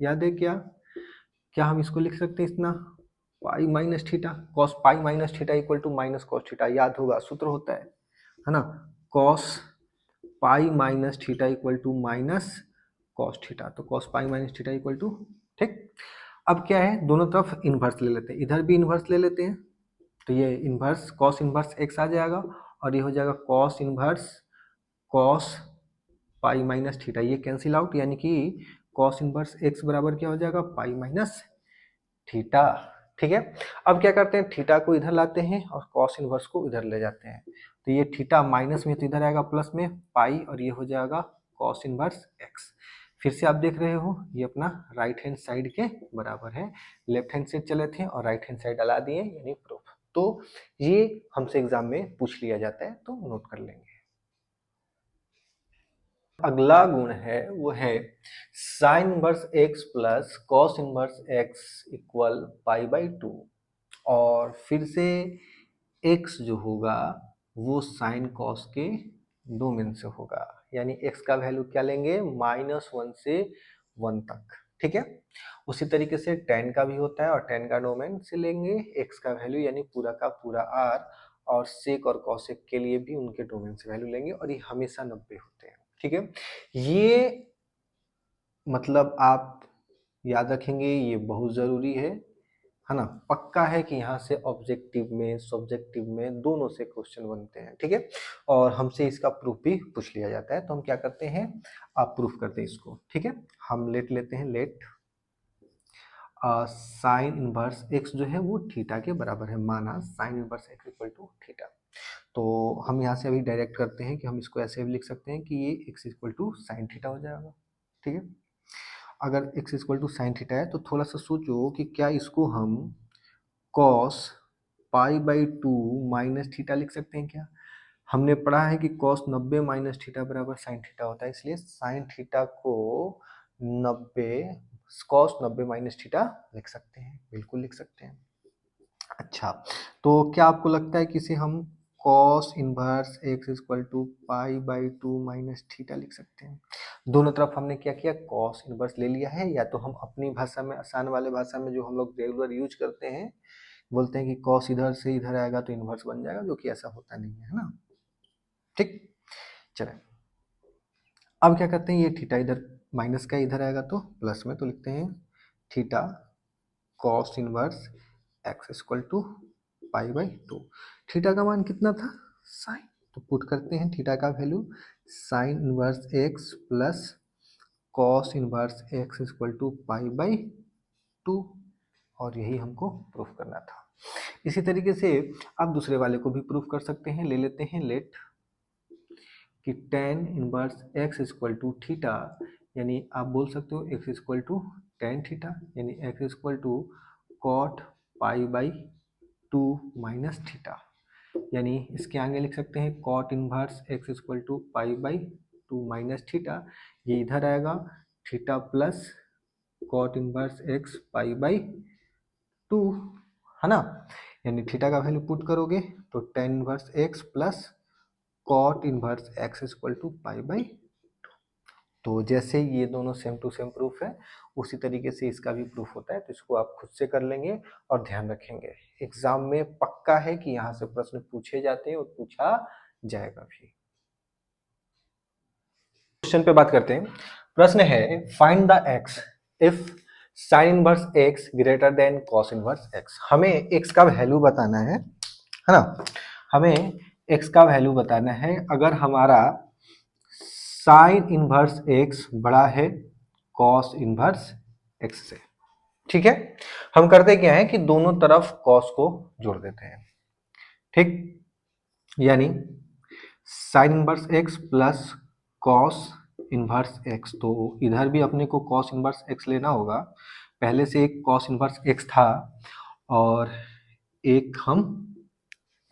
याद है क्या, क्या हम इसको लिख सकते हैं इतना, pi minus theta, cos pi minus theta equal to minus cos theta, याद होगा सूत्र होता है ना, cos pi minus theta equal to minus cos theta. तो cos pi minus theta equal to, ठीक। अब क्या है, दोनों तरफ इनवर्स ले लेते हैं, इधर भी इनवर्स ले लेते हैं, तो ये इनवर्स कॉस इनवर्स एक्स आ जाएगा और ये हो जाएगा cos inverse cos pi minus theta, ये कैंसिल आउट, यानी कि कॉस इनवर्स एक्स बराबर क्या हो जाएगा, पाई माइनस थीटा, ठीक है। अब क्या करते हैं, थीटा को इधर लाते हैं और कॉस इनवर्स को इधर ले जाते हैं, तो ये थीटा माइनस में तो इधर आएगा प्लस में पाई और ये हो जाएगा कॉस इनवर्स एक्स। फिर से आप देख रहे हो ये अपना राइट हैंड साइड के बराबर है, लेफ्ट हैंड साइड चले थे और राइट हैंड साइड अला दिए, यानी प्रूफ। तो ये हमसे एग्जाम में पूछ लिया जाता है, तो नोट कर लेंगे। अगला गुण है वो है sine inverse x plus cos inverse x equal pi by to. और फिर से x जो होगा वो साइन कॉस के डोमेन से होगा, यानी x का वैल्यू क्या लेंगे, -1 से 1 तक, ठीक है। उसी तरीके से tan का भी होता है और tan का डोमेन से लेंगे x का वैल्यू, यानी पूरा का पूरा r, और सेक और कॉसेक के लिए भी उनके डोमेन से वैल्यू लेंगे और ये हमेशा 90 होते हैं, ठीक है। ये मतलब आप याद रखेंगे, ये बहुत जरूरी है ना, पक्का है कि यहाँ से ऑब्जेक्टिव में सब्जेक्टिव में दोनों से क्वेश्चन बनते हैं, ठीक है। और हमसे इसका प्रूफ भी पूछ लिया जाता है, तो हम क्या करते हैं, आप प्रूफ करते हैं इसको, ठीक है। हम लेट लेते हैं, लेट साइन इनवर्स एक्स जो है वो थीटा के बराबर है, माना sine inverse x equal to theta. तो हम यहाँ से अभी डायरेक्ट करते हैं कि हम इसको ऐसे भी लिख सकते हैं कि ये x equal to sine theta हो जाएगा, ठीक है। अगर x equal to sine theta है तो थोड़ा सा सोचो कि क्या इसको हम cos pi by two minus theta लिख सकते हैं क्या, हमने पढ़ा है कि cos 90 माइनस थीटा बराबर साइन थीटा होता है, इसलिए साइन थीटा को 90 cos 90 माइनस थीटा लिख सकते हैं, बिल्कुल लिख सकते हैं। अच्छा, तो क्या आपको लगता है कि इसे हम cos inverse x equal to pi by 2 minus theta लिख सकते हैं? दोनों तरफ हमने क्या किया, cos इनवर्स ले लिया है, या तो हम अपनी भाषा में, आसान वाले भाषा में जो हम लोग रेगुलर यूज करते हैं, बोलते हैं कि cos इधर से इधर आएगा तो इनवर्स बन जाएगा, जो कि ऐसा होता नहीं है ना। ठीक, चलें अब क्या करते हैं, ये थीटा इधर माइनस का इधर आएगा तो प्लस में, तो लिखते हैं theta cos inverse x equal to pi by 2। थीटा का मान कितना था, साइन, तो पुट करते हैं थीटा का value sine inverse x plus cos inverse x equal to pi by 2, और यही हमको प्रूफ करना था। इसी तरीके से आप दूसरे वाले को भी प्रूफ कर सकते हैं। ले लेते हैं लेट कि tan inverse x equal to theta, यानी आप बोल सकते हो x equal to tan theta, यानी x equal to cot pi by 2 minus theta, यानी इसके आगे लिख सकते हैं cot inverse x equal to pi by 2 minus theta, ये इधर आएगा theta plus cot inverse x pi by 2, है ना। यानी थीटा का वैल्यू पुट करोगे तो tan inverse x plus cot inverse x equal to pi by. तो जैसे ये दोनों सेम टू सेम प्रूफ है, उसी तरीके से इसका भी प्रूफ होता है, तो इसको आप खुद से कर लेंगे और ध्यान रखेंगे, एग्जाम में पक्का है कि यहाँ से प्रश्न पूछे जाते हैं और पूछा जाएगा भी। क्वेश्चन पे बात करते हैं। प्रश्न है find the x if sine inverse x greater than cos inverse x। हमें x का वैल्यू बताना है ना, हमें x का वैल्यू बताना है अगर हमारा साइन इनवर्स x बड़ा है कॉस इनवर्स x से। ठीक है, हम करते क्या है कि दोनों तरफ कॉस को जोड़ देते हैं। ठीक, यानी sign inverse x plus cos inverse x, तो इधर भी अपने को कॉस इनवर्स x लेना होगा। पहले से एक कॉस इनवर्स x था और एक हम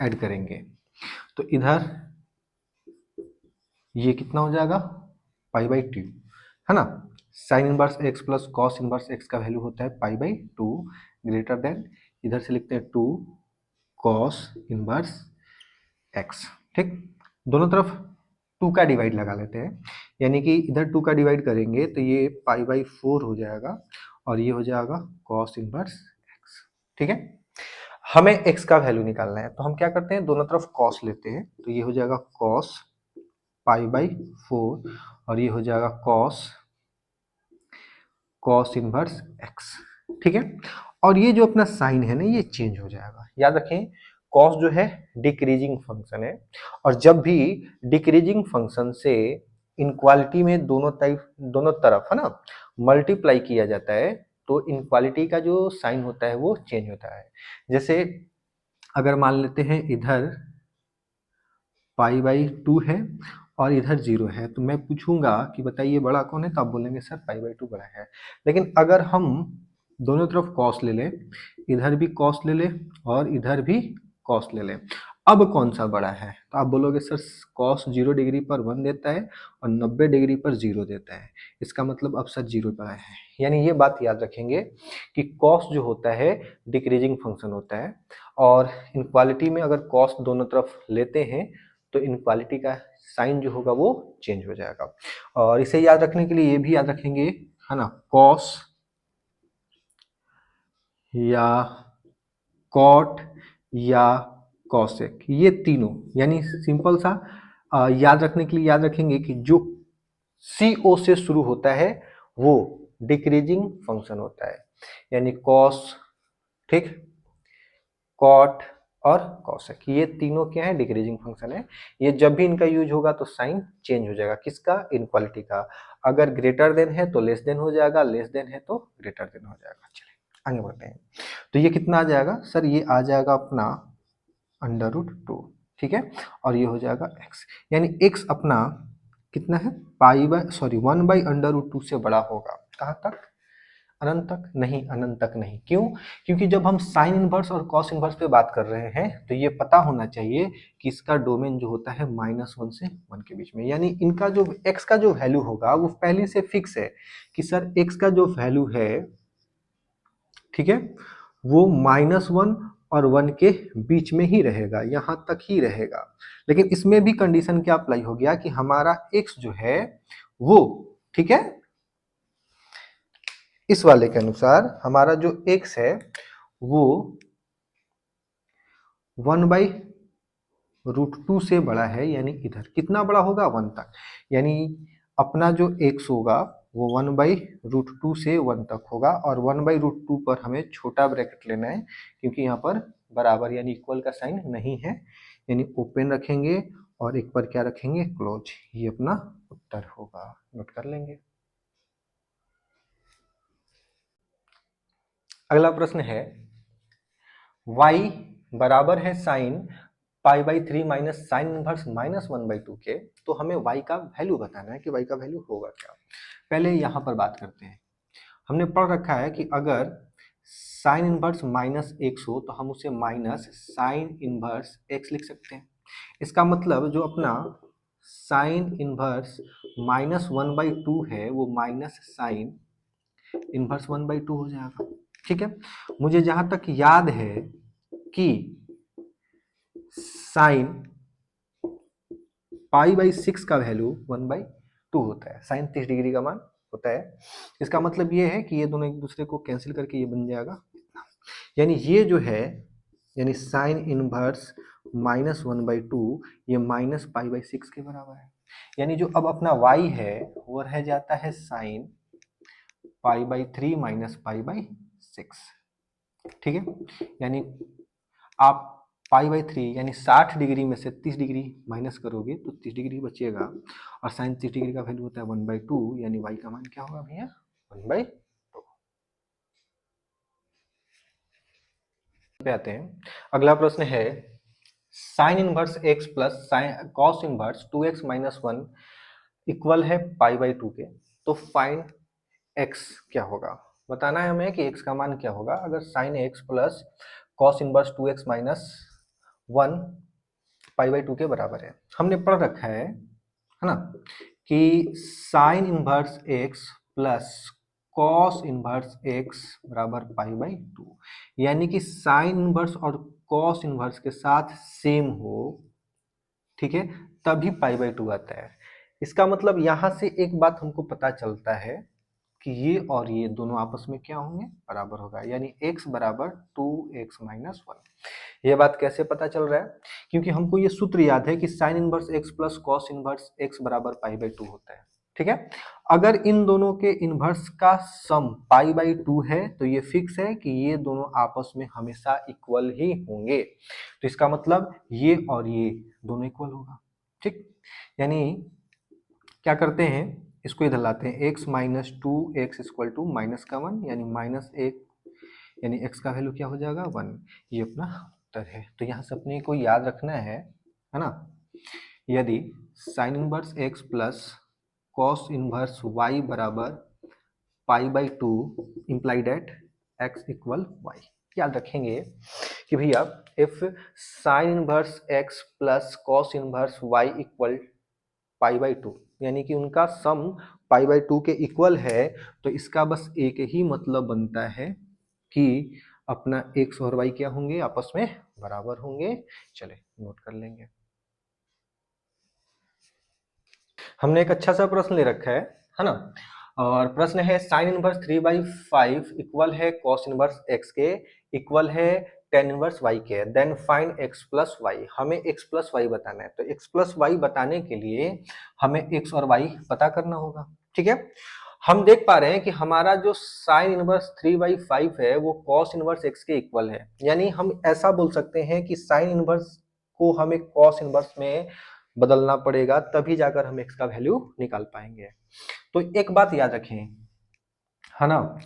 ऐड करेंगे, तो इधर ये कितना हो जाएगा पाई बाई 2, है ना। Sign inverse x plus cos inverse x का वैल्यू होता है पाई बाई 2 ग्रेटर देन, इधर से लिखते हैं 2 कॉस इनवर्स x। ठीक, दोनों तरफ 2 का डिवाइड लगा लेते हैं, यानी कि इधर 2 का डिवाइड करेंगे तो ये पाई बाई 4 हो जाएगा और ये हो जाएगा कॉस इनवर्स x। ठीक है, हमें x का वैल्यू निकालना है, तो हम क्या करते हैं, दोनों तरफ कॉस लेते हैं, तो ये हो जाएगा कॉस पाई बाई 4 और ये हो जाएगा कॉस इनवर्स x। ठीक है, और ये जो अपना साइन है ना, ये चेंज हो जाएगा। याद रखें कॉस जो है डिक्रीजिंग फंक्शन है, और जब भी डिक्रीजिंग फंक्शन से इनक्वालिटी में दोनों तरफ है ना मल्टीप्लाई किया जाता है, तो इनक्वालिटी का जो साइन होता है वो चेंज होता है। जैसे अगर मान लेते हैं इधर पाई बाई 2 है और इधर 0 है, तो मैं पूछूंगा कि बताइए बड़ा कौन है, तो आप बोलेंगे सर पाई बाई 2 बड़ा है। लेकिन अगर हम दोनों तरफ कॉस ले लें, इधर भी कॉस ले लें और इधर भी कॉस ले लें, अब कौन सा बड़ा है, तो आप बोलोगे सर कॉस 0 डिग्री पर 1 देता है और 90 डिग्री पर 0 देता है, इसका मतलब अब सर 0 बड़ा है। यानी ये बात याद रखेंगे कि कॉस जो होता है डिक्रीजिंग फंक्शन होता है, और इनक्वालिटी में अगर कॉस दोनों तरफ लेते हैं तो इनक्वालिटी का साइन जो होगा वो चेंज हो जाएगा। और इसे याद रखने के लिए ये भी याद रखेंगे, है ना, कॉस या कॉट या कॉसेक, ये तीनों, यानी सिंपल सा याद रखने के लिए याद रखेंगे कि जो CO से शुरू होता है वो डिक्रीजिंग फंक्शन होता है, यानी कॉस, ठीक, कॉट और कॉसेक, ये तीनों क्या है डिक्रीजिंग फंक्शन है। ये जब भी इनका यूज होगा तो साइन चेंज हो जाएगा, किसका, इनक्वालिटी का। अगर ग्रेटर देन है तो लेस देन हो जाएगा, लेस देन है तो ग्रेटर देन हो जाएगा। चलिए आगे बढ़ते हैं। तो ये कितना आ जाएगा सर, ये आ जाएगा अपना √2, ठीक है, और ये हो जाएगा x, यानी x अपना कितना है, पाई बाई 1 बाई √2 से बड़ा होगा। कहाँ तक, अनंत तक नहीं, अनंत तक नहीं। क्यों? क्योंकि जब हम साइन इनवर्स और कॉस इनवर्स पे बात कर रहे हैं तो ये पता होना चाहिए कि इसका डोमेन जो होता है -1 से 1 के बीच में, यानी इनका जो x का जो वैल्यू होगा वो पहले से फिक्स है कि सर x का जो वैल्यू है, ठीक है, वो -1 और 1 के बीच में ही रहेगा, यहां तक ही रहेगा। लेकिन इसमें भी कंडीशन क्या अप्लाई हो गया कि हमारा x जो है वो, ठीक है, इस वाले के अनुसार हमारा जो x है वो 1/√2 से बड़ा है, यानी इधर कितना बड़ा होगा, 1 तक। यानी अपना जो x होगा वो 1/√2 से 1 तक होगा, और 1/√2 पर हमें छोटा ब्रैकेट लेना है क्योंकि यहाँ पर बराबर यानी इक्वल का साइन नहीं है, यानी ओपन रखेंगे और एक पर क्या रखेंगे, क्लोज। ये अपना उत्तर होगा, नोट कर लेंगे। अगला प्रश्न है y बराबर है साइन π/3 माइनस साइन इनवर्स -1/2 के, तो हमें y का वैल्यू बताना है कि y का वैल्यू होगा क्या। पहले यहाँ पर बात करते हैं। हमने पढ़ रखा है कि अगर साइन इनवर्स -x हो तो हम उसे माइनस साइन इनवर्स x लिख सकते हैं। इसका मतलब जो अपना साइन इनवर्स -1/2 है वो माइनस साइन इनवर्स 1/2 हो जाएगा। ठीक है, मुझे जहां तक याद है कि साइन π/6 का वैल्यू 1/2 होता है, साइन 30 डिग्री का मान होता है। इसका मतलब ये है कि ये दोनों एक दूसरे को कैंसिल करके ये बन जाएगा, यानी ये जो है, यानी साइन इनवर्स -1/2 ये -π/6 के बराबर है। यानी जो अब अपना y है वो रह जाता है साइन π/3 माइनस π/6। ठीक है, यानी आप π/3 यानी 60 डिग्री में से 30 डिग्री माइनस करोगे तो 30 डिग्री बचेगा, और साइन 30 डिग्री का वैल्यू होता है 1/2, यानी y का मान क्या होगा भैया, 1/2। पे आते हैं। अगला प्रश्न है sine inverse x plus sine cos inverse 2x minus 1 equal है π/2 के, तो फाइंड x क्या होगा। बताना है हमें कि x का मान क्या होगा अगर sine x plus cos inverse 2x minus 1 π/2 के बराबर है। हमने पढ़ रखा है ना, कि sine inverse x plus cos inverse x बराबर π/2, यानी कि साइन इनवर्स और कॉस इनवर्स के साथ सेम हो, ठीक है, तभी π/2 आता है। इसका मतलब यहां से एक बात हमको पता चलता है कि ये और ये दोनों आपस में क्या होंगे, बराबर होगा, यानी x बराबर 2x माइनस 1। ये बात कैसे पता चल रहा है, क्योंकि हमको ये सूत्र याद है कि sine inverse x plus cos inverse x बराबर π/2 होता है। ठीक है, अगर इन दोनों के इनवर्स का सम π/2 है तो ये फिक्स है कि ये दोनों आपस में हमेशा इक्वल ही होंगे, तो इसका मतलब ये और ये दोनों इक्वल होगा। ठीक, यानी क्या करते हैं, इसको इधर लाते हैं, x minus 2x equal to minus का 1, यानी -1, यानी x का वैल्यू क्या हो जाएगा, 1। ये अपना उत्तर है। तो यहाँ से अपने को याद रखना है ना, यदि sine inverse x plus cos inverse y बराबर π/2 imply that x equal y। याद रखेंगे कि भैया if sine inverse x plus cos inverse y equal π/2, यानी कि उनका सम π/2 के इक्वल है, तो इसका बस एक ही मतलब बनता है कि अपना x और y क्या होंगे, आपस में बराबर होंगे। चले नोट कर लेंगे। हमने एक अच्छा सा प्रश्न ले रखा है ना, और प्रश्न है साइन इनवर्स 3/5 इक्वल है कॉस इनवर्स x के इक्वल है टेन इनवर्स y के, then find x plus y. हमें x प्लस वाई बताना है, तो x प्लस वाई बताने के लिए हमें x और y पता करना होगा। ठीक है, हम देख पा रहे हैं कि हमारा जो साइन इनवर्स 3/5 है वो कॉस इनवर्स x के इक्वल है, यानी हम ऐसा बोल सकते हैं कि साइन इनवर्स को हमें कॉस इनवर्स में बदलना पड़ेगा, तभी जाकर हम x का वैल्यू निकाल पाएंगे। तो एक बात याद रखें, है ना,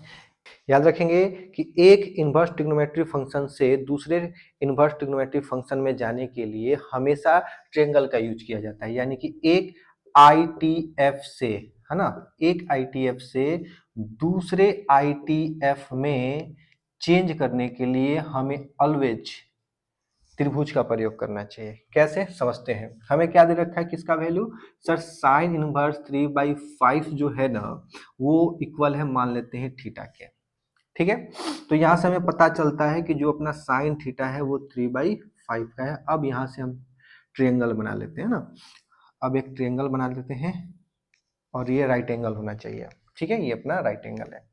याद रखेंगे कि एक इनवर्स ट्रिग्नोमेट्री फंक्शन से दूसरे इनवर्स ट्रिग्नोमेट्री फंक्शन में जाने के लिए हमेशा ट्रायंगल का यूज किया जाता है, यानी कि एक ITF से, है ना, एक आईटीएफ से दूसरे आईटीएफ में चेंज करने के लिए हमें ऑलवेज त्रिभुज का प्रयोग करना चाहिए। कैसे समझते हैं, हमें क्या दे रखा है किसका वैल्यू, सर साइन इनवर्स 3/5 जो है ना वो इक्वल है, मान लेते हैं थीटा के। ठीक है, तो यहां से हमें पता चलता है कि जो अपना साइन थीटा है वो 3/5 का है। अब यहां से हम ट्रायंगल बना लेते हैं ना, अब एक ट्रायंगल बना लेते हैं और ये राइट एंगल होना चाहिए। ठीक है, ये अपना राइट एंगल है।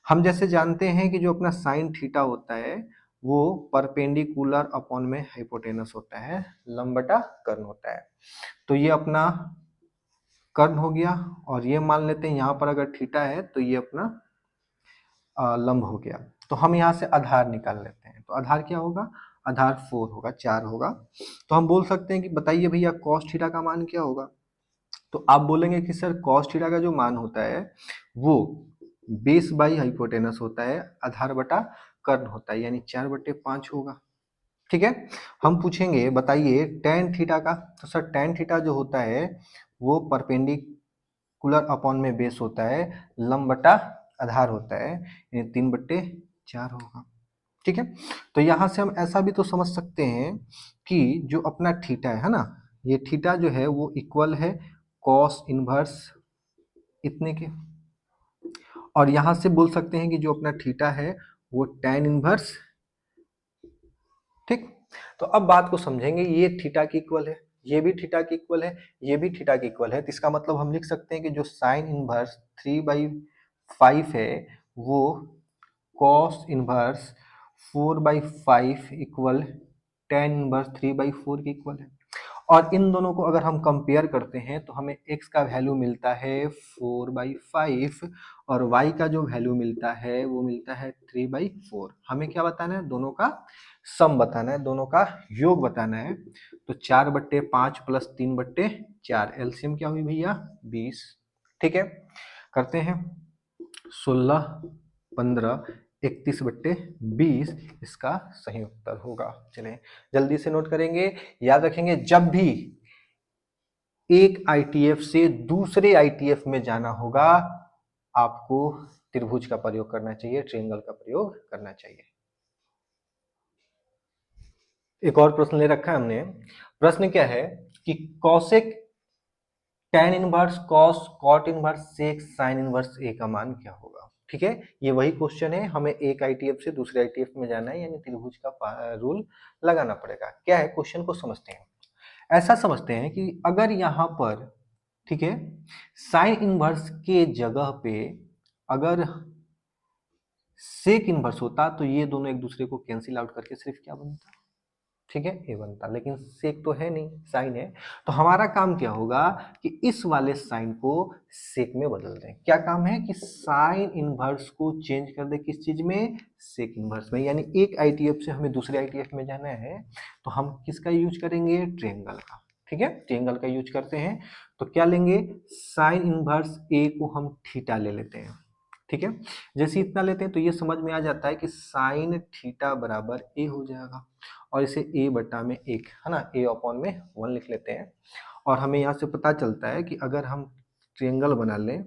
हम जैसे जानते हैं कि जो अपना साइन थीटा होता है वो परपेंडिकुलर अपॉन में हाइपोटेनस होता है, लंब बटा कर्ण होता है। तो ये अपना कर्ण हो गया, और ये मान लेते हैं यहाँ पर अगर थीटा है तो ये अपना लंब हो गया। तो हम यहाँ से आधार निकाल लेते हैं, तो आधार क्या होगा, आधार 4 होगा, 4 होगा। तो हम बोल सकते हैं कि बताइए भैया कॉस थीटा का मान क्या होगा। तो आप बोलेंगे कि सर कॉस थीटा का जो मान होता है वो बेस बाई हाइपोटेनस होता है, आधार बटा कर्ण होता है, यानी 4/5 होगा। ठीक है, हम पूछेंगे बताइए टेन थीटा का। तो सर टेन थीटा जो होता है वो परपेंडिकुलर अपॉन में बेस होता है, लंब बटा आधार होता है, यानी 3/4 होगा। ठीक है, तो यहां से हम ऐसा भी तो समझ सकते हैं कि जो अपना थीटा है ना, ये थीटा जो है वो इक्वल है कॉस इनवर्स इतने के, और यहां से बोल सकते हैं कि जो अपना थीटा है वो tan इनवर्स। ठीक, तो अब बात को समझेंगे, ये थीटा की इक्वल है, ये भी थीटा की इक्वल है, ये भी थीटा की इक्वल है, तो इसका मतलब हम लिख सकते हैं कि जो साइन इनवर्स 3/5 है वो cos inverse 4/5 equal tan inverse 3/4 के इक्वल है। और इन दोनों को अगर हम कंपेयर करते हैं तो हमें x का वैल्यू मिलता है 4/5 और y का जो वैल्यू मिलता है वो मिलता है 3/4। हमें क्या बताना है, दोनों का सम बताना है, दोनों का योग बताना है। तो 4/5 प्लस 3/4, एलसीएम क्या हुई भैया 20। ठीक है, करते हैं 16, 15, 31/20 इसका सही उत्तर होगा। चलें जल्दी से नोट करेंगे, याद रखेंगे, जब भी एक आईटीएफ से दूसरे आईटीएफ में जाना होगा आपको त्रिभुज का प्रयोग करना चाहिए, ट्रायंगल का प्रयोग करना चाहिए। एक और प्रश्न ले रखा है हमने, प्रश्न क्या है कि cosec tan inverse cos cot inverse sec sine inverse A का मान क्या होगा। ठीक है, ये वही क्वेश्चन है, हमें एक आईटीएफ से दूसरे आईटीएफ में जाना है, यानी त्रिभुज का रूल लगाना पड़ेगा। क्या है क्वेश्चन को समझते हैं। ऐसा समझते हैं कि अगर यहाँ पर, ठीक है, साइन इनवर्स के जगह पे अगर सेक इनवर्स होता तो ये दोनों एक दूसरे को कैंसिल आउट करके सिर्फ क्या बनता, ठीक है, ए बनता, लेकिन सेक तो है नहीं, साइन है। तो हमारा काम क्या होगा कि इस वाले साइन को सेक में बदल दें। क्या काम है कि साइन इनवर्स को चेंज कर दे किस चीज में, सेक इनवर्स में। यानी एक आईटीएफ से हमें दूसरे आईटीएफ में जाना है तो हम किसका यूज करेंगे, ट्रायंगल का। ठीक है, ट्रायंगल का यूज करते हैं, तो क्या लेंगे, साइन इनवर्स ए को हम थीटा ले लेते हैं। ठीक है, जैसे इतना लेते हैं तो ये समझ में आ जाता है कि साइन थीटा बराबर ए हो जाएगा, और इसे ए बटा में एक, है ना, ए अपॉन में 1 लिख लेते हैं। और हमें यहाँ से पता चलता है कि अगर हम ट्रायंगल बना लें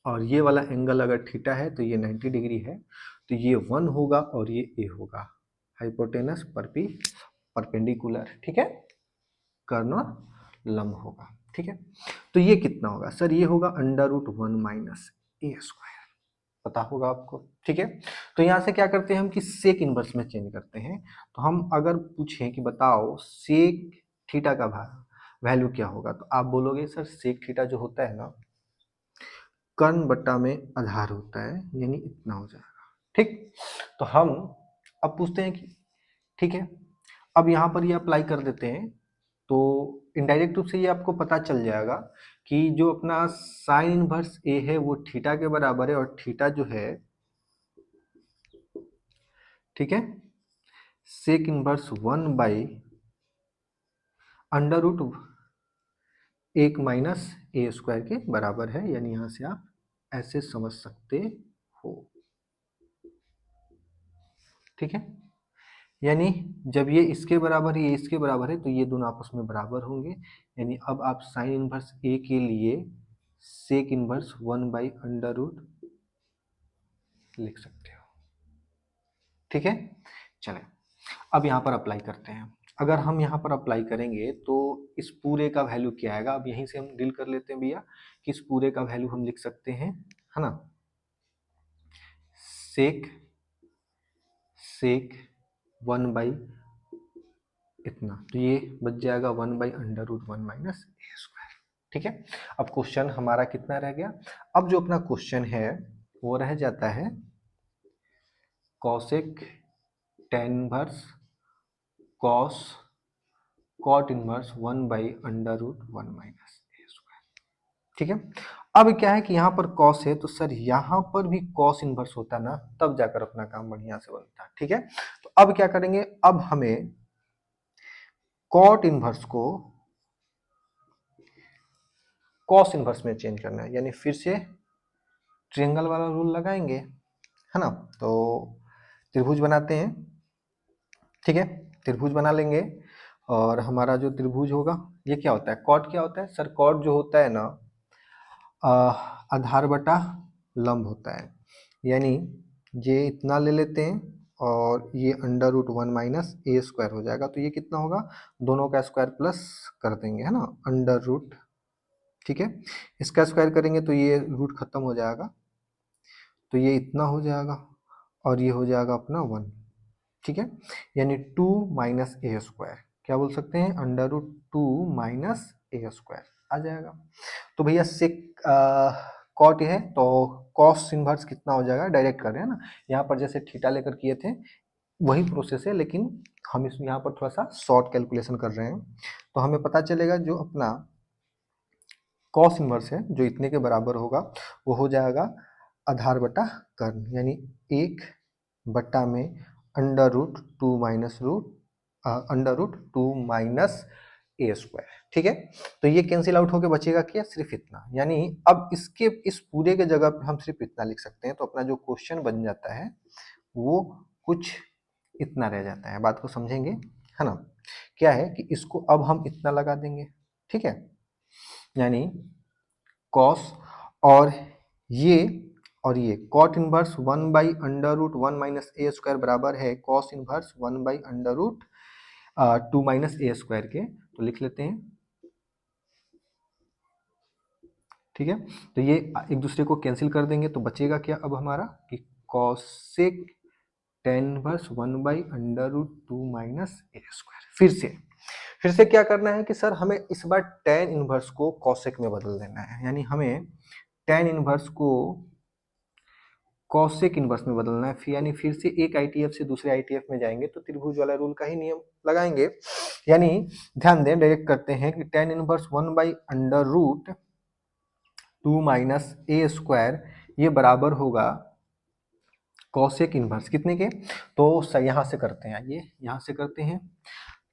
और ये वाला एंगल अगर थीटा है तो ये 90 डिग्री है, तो ये 1 होगा और ये ए होगा, हाइपोटेनस परपेंडिकुलर, ठीक है, कर्ण लंब होगा। ठीक है, तो ये कितना होगा, सर ये होगा √1 माइनस ए स्क्वायर, पता होगा आपको। ठीक है, तो यहाँ से क्या करते हैं हम कि सेक इनवर्स में चेंज करते हैं। तो हम अगर पूछें कि बताओ सेक थीटा का वैल्यू क्या होगा, तो आप बोलोगे सर सेक थीटा जो होता है ना कर्ण बट्टा में आधार होता है, यानी इतना हो जाएगा। ठीक, तो हम अब पूछते हैं कि ठीक है, अब यहाँ पर ये अप्लाई कर देते हैं तो इनडायरेक्ट रूप से ये आपको पता चल जाएगा कि जो अपना साइन इनवर्स ए है वो थीटा के बराबर है, और थीटा जो है, ठीक है, सेक इनवर्स 1/√1 माइनस ए स्क्वायर के बराबर है, यानी यहां से आप ऐसे समझ सकते हो। ठीक है, यानी जब ये इसके बराबर है ये इसके बराबर है तो ये दोनों आपस में बराबर होंगे, यानी अब आप साइन इनवर्स ए के लिए सेक इनवर्स 1/√, लिख सकते हो। ठीक है, चलें अब यहाँ पर अप्लाई करते हैं। अगर हम यहाँ पर अप्लाई करेंगे तो इस पूरे का वैल्यू क्या आएगा, अब यहीं से हम डील कर लेते हैं भैया कि इस पूरे का वैल्यू हम लिख सकते हैं, है ना, सेक 1 इतना, तो ये बच जाएगा 1/√1 - a²। ठीक है, अब क्वेश्चन हमारा कितना रह गया, अब जो अपना क्वेश्चन है वो रह जाता है cosec tan inverse cos cot inverse 1/√1 - a²। ठीक है, अब क्या है कि यहाँ पर कॉस है तो सर यहाँ पर भी कॉस इनवर्स होता ना, तब जाकर अपना काम बढ़िया से बनता। ठीक है, तो अब क्या करेंगे, अब हमें कॉट इनवर्स को कॉस इनवर्स में चेंज करना है, यानी फिर से ट्रायंगल वाला रूल लगाएंगे, है ना। तो त्रिभुज बनाते हैं। ठीक है, त्रिभुज बना लेंगे और हमारा जो त्रिभुज होगा ये क्या होता है, कॉट क्या होता है सर, कॉट जो होता है ना आधार बटा लंब होता है, यानी ये इतना ले लेते हैं और ये √1 - a² हो जाएगा, तो ये कितना होगा, दोनों का स्क्वायर प्लस कर देंगे, है ना, अंडर रूट। ठीक है, इसका स्क्वायर करेंगे तो ये रूट खत्म हो जाएगा, तो ये इतना हो जाएगा और ये हो जाएगा अपना 1। ठीक है, यानी 2 - a², क्या बोल सकते हैं, √2 - a² आ जाएगा। तो भैया सेक कॉट है तो कॉस इनवर्स कितना हो जाएगा, डायरेक्ट कर रहे हैं ना, यहाँ पर जैसे थीटा लेकर किए थे वही प्रोसेस है, लेकिन हम इस यहाँ पर थोड़ा सा शॉर्ट कैलकुलेशन कर रहे हैं, तो हमें पता चलेगा जो अपना कॉस इनवर्स है जो इतने के बराबर होगा वो हो जाएगा आधार बटा कर्ण, यानी 1 में √2 - a²। ठीक है, तो ये कैंसिल आउट होके बचेगा क्या, सिर्फ इतना, यानी अब इसके इस पूरे के जगह पे हम सिर्फ इतना लिख सकते हैं, तो अपना जो क्वेश्चन बन जाता है वो कुछ इतना रह जाता है। बात को समझेंगे, है ना, क्या है कि इसको अब हम इतना लगा देंगे। ठीक है, यानी कॉस और ये कॉट इनवर्स 1/√1 - a² बराबर है कॉस इनवर्स 1/√2 - a² के, तो लिख लेते हैं। ठीक है, तो ये एक दूसरे को कैंसिल कर देंगे तो बचेगा क्या अब हमारा कि कॉसेक tan इनवर्स 1/√2 - a²। फिर से क्या करना है कि सर हमें इस बार tan इनवर्स को कॉसेक में बदल देना है, यानी हमें tan इनवर्स को कॉसेक इनवर्स में बदलना है, यानी फिर से एक आईटीएफ से दूसरे आईटीएफ में जाएंगे तो त्रिभुज वाला रूल का ही नियम लगाएंगे, यानी ध्यान दें डायरेक्ट करते हैं कि tan इनवर्स 1/√2 - a² ये बराबर होगा कॉसेक इनवर्स कितने के, तो सर यहाँ से करते हैं, आइए यहाँ से करते हैं।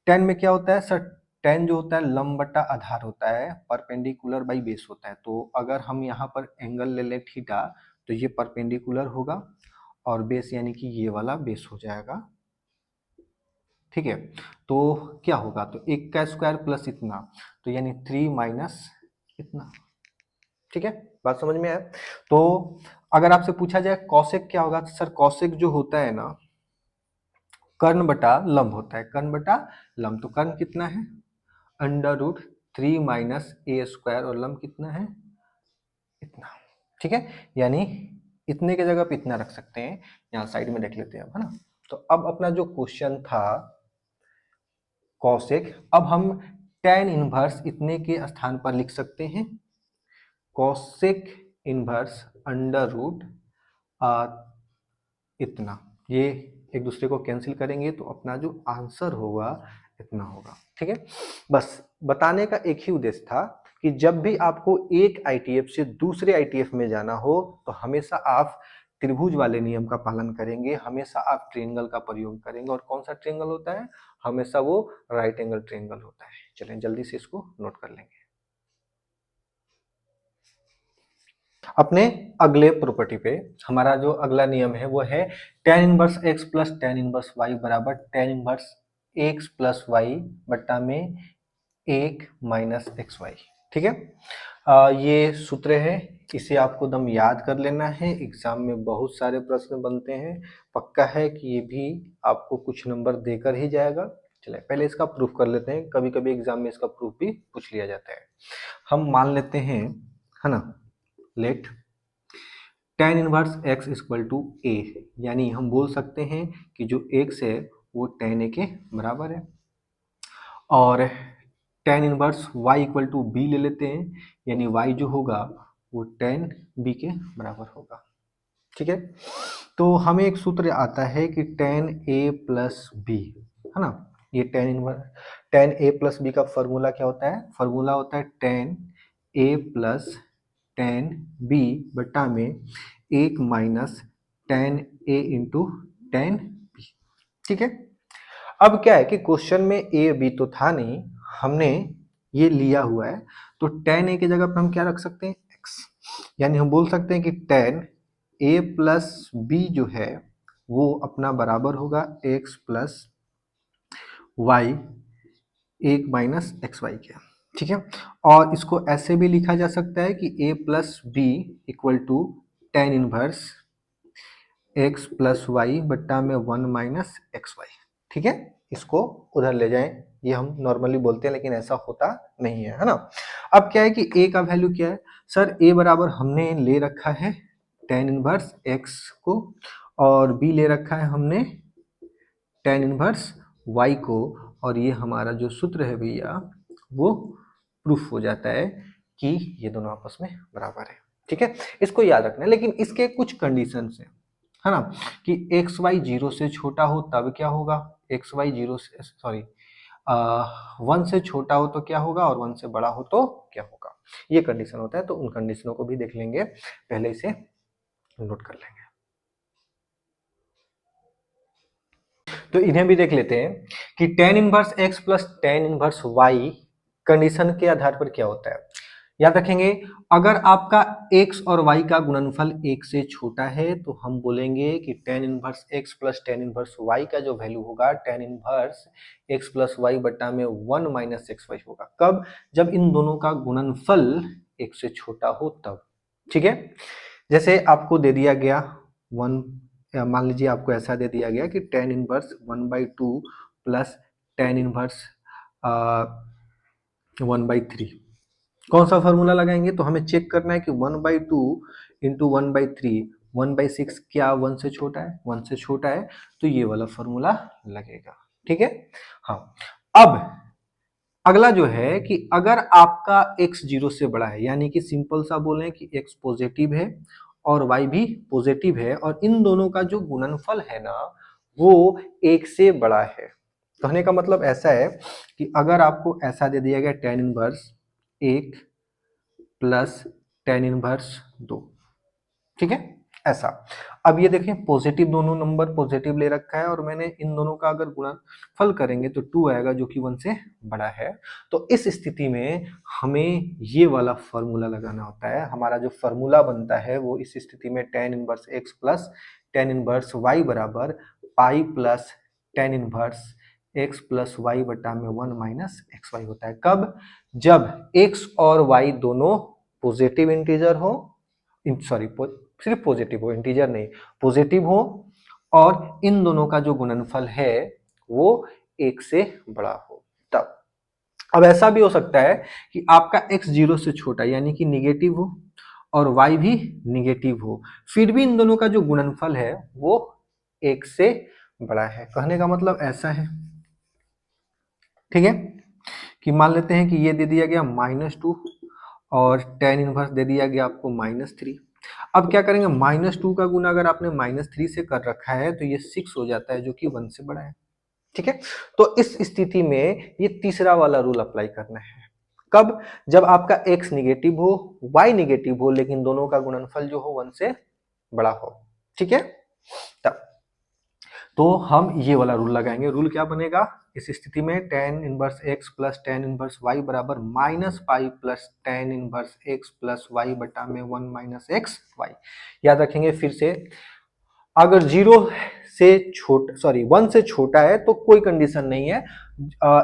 tan में क्या होता है सर, tan जो होता है लंब बटा आधार होता है, परपेंडिकुलर बाई बेस होता है, तो अगर हम यहाँ पर एंगल ले लें थीटा तो ये परपेंडिकुलर होगा और बेस यानी कि ये वाला बेस हो जाएगा। ठीक है, तो क्या होगा, तो 1 का स्क्वायर प्लस इतना, तो यानी 3 माइनस इतना। ठीक है, बात समझ में आया। तो अगर आपसे पूछा जाए कॉसेक क्या होगा, तो सर कॉसेक जो होता है ना कर्ण बटा लंब होता है, कर्ण बटा लंब, तो कर्ण कितना है √3 - a² और लंब कितना है इतना। ठीक है, यानी इतने के जगह पे इतना रख सकते हैं, यहाँ साइड में देख लेते हैं अब, है ना। तो अब अपना जो क्वेश्चन था कॉसेक, अब हम tan इनवर्स इतने के स्थान पर लिख सकते हैं कॉसेक इनवर्स √ इतना, ये एक दूसरे को कैंसिल करेंगे तो अपना जो आंसर होगा इतना होगा। ठीक है, बस बताने का एक ही उद्देश्य था कि जब भी आपको एक आईटीएफ से दूसरे आईटीएफ में जाना हो तो हमेशा आप त्रिभुज वाले नियम का पालन करेंगे, हमेशा आप ट्रायंगल का प्रयोग करेंगे, और कौन सा ट्रायंगल होता है, हमेशा वो राइट एंगल ट्रायंगल होता है। चलें जल्दी से इसको नोट कर लेंगे। अपने अगले प्रॉपर्टी पे हमारा जो अगला नियम है वो है tan inverse x plus tan inverse y बराबर tan inverse x plus y बट्टा में 1 माइनस xy। ठीक है, ये सूत्र है, इसे आपको दम याद कर लेना है। एग्जाम में बहुत सारे प्रश्न बनते हैं, पक्का है कि ये भी आपको कुछ नंबर देकर ही जाएगा। चलिए पहले इसका प्रूफ कर लेते हैं, कभी कभी एग्जाम में इसका प्रूफ भी पूछ लिया जाता है। हम मान लेते हैं, है ना, let tan inverse x equal to a, यानी हम बोल सकते हैं कि जो x है वो tan a के बराबर है। और tan inverse y equal to b ले लेते हैं, यानी y जो होगा वो tan b के बराबर होगा। ठीक है, तो हमें एक सूत्र आता है कि tan a प्लस बी, है ना, ये tan a प्लस बी का फॉर्मूला क्या होता है? फॉर्मूला होता है tan a plus tan b बटा में 1 minus tan a into tan b। ठीक है, अब क्या है कि क्वेश्चन में ए बी तो था नहीं, हमने ये लिया हुआ है, तो tan a की जगह पे हम क्या रख सकते हैं? x, यानी हम बोल सकते हैं कि tan a प्लस बी जो है वो अपना बराबर होगा x plus y 1 minus x y के। ठीक है, और इसको ऐसे भी लिखा जा सकता है कि a plus b equal to tan inverse x plus y बट्टा में 1 माइनस एक्स वाई। ठीक है, इसको उधर ले जाएं, ये हम नॉर्मली बोलते हैं लेकिन ऐसा होता नहीं है ना। अब क्या है कि a का वैल्यू क्या है? सर a बराबर हमने ले रखा है tan इनवर्स x को, और b ले रखा है हमने tan इनवर्स y को, और ये हमारा जो सूत्र है भैया वो प्रूफ हो जाता है कि ये दोनों आपस में बराबर है। ठीक है, इसको याद रखना है, लेकिन इसके कुछ कंडीशंस है ना, कि एक्स वाई 0 से छोटा हो तब क्या होगा, एक्स वाई 0 से सॉरी 1 से छोटा हो तो क्या होगा, और 1 से बड़ा हो तो क्या होगा, ये कंडीशन होता है। तो उन कंडीशनों को भी देख लेंगे, पहले इसे नोट कर लेंगे। तो इन्हें भी देख लेते हैं कि tan inverse x plus tan inverse y condition के आधार पर क्या होता है। याद रखेंगे, अगर आपका x और y का गुणनफल 1 से छोटा है तो हम बोलेंगे कि tan inverse x plus tan inverse y का जो वैल्यू होगा tan inverse x plus y बटा में 1 माइनस एक्स वाई होगा। कब? जब इन दोनों का गुणनफल 1 से छोटा हो तब। ठीक है, जैसे आपको दे दिया गया 1, मान लीजिए आपको ऐसा दे दिया गया कि tan inverse 1/2 plus tan inverse 1/3, कौन सा फॉर्मूला लगाएंगे? तो हमें चेक करना है कि 1/2 इंटू 1/3, 1/6 क्या 1 से छोटा है? 1 से छोटा है, तो ये वाला फॉर्मूला लगेगा। ठीक है, हाँ। अब अगला जो है कि अगर आपका x 0 से बड़ा है, यानी कि सिंपल सा बोलें कि x पॉजिटिव है और y भी पॉजिटिव है, और इन दोनों का जो गुणनफल है ना वो 1 से बड़ा है। कहने का मतलब ऐसा है कि अगर आपको ऐसा दे दिया गया tan inverse 1 plus tan inverse 2, ठीक है, ऐसा। अब ये देखें, पॉजिटिव दोनों नंबर पॉजिटिव ले रखा है, और मैंने इन दोनों का अगर गुणनफल करेंगे तो 2 आएगा जो कि 1 से बड़ा है। तो इस स्थिति में हमें ये वाला फॉर्मूला लगाना होता है। हमारा जो फॉर्मूला बनता है वो इस स्थिति में tan inverse x plus tan inverse y बराबर pi plus tan inverse x plus y बटा में 1 माइनस एक्स वाई होता है। कब? जब x और y दोनों पॉजिटिव इंटीजर हो, सॉरी सिर्फ पॉजिटिव हो, इंटीजर नहीं, पॉजिटिव हो, और इन दोनों का जो गुणनफल है वो 1 से बड़ा हो तब। अब ऐसा भी हो सकता है कि आपका x 0 से छोटा यानी कि निगेटिव हो और y भी निगेटिव हो, फिर भी इन दोनों का जो गुणनफल है वो 1 से बड़ा है। कहने का मतलब ऐसा है, ठीक है, कि मान लेते हैं कि ये दे दिया गया -2 और tan इनवर्स दे दिया गया आपको -3। अब क्या करेंगे, -2 का गुना अगर आपने -3 से कर रखा है तो ये 6 हो जाता है जो कि 1 से बड़ा है। ठीक है, तो इस स्थिति में ये तीसरा वाला रूल अप्लाई करना है। कब? जब आपका x निगेटिव हो, y निगेटिव हो, लेकिन दोनों का गुणनफल जो हो 1 से बड़ा हो। ठीक है, तब तो हम ये वाला रूल लगाएंगे। रूल क्या बनेगा इस स्थिति में? tan inverse x plus tan inverse y बराबर -pi plus tan inverse x plus y बटा में 1 माइनस एक्स वाई। याद रखेंगे फिर से, अगर 1 से छोटा है तो कोई कंडीशन नहीं है,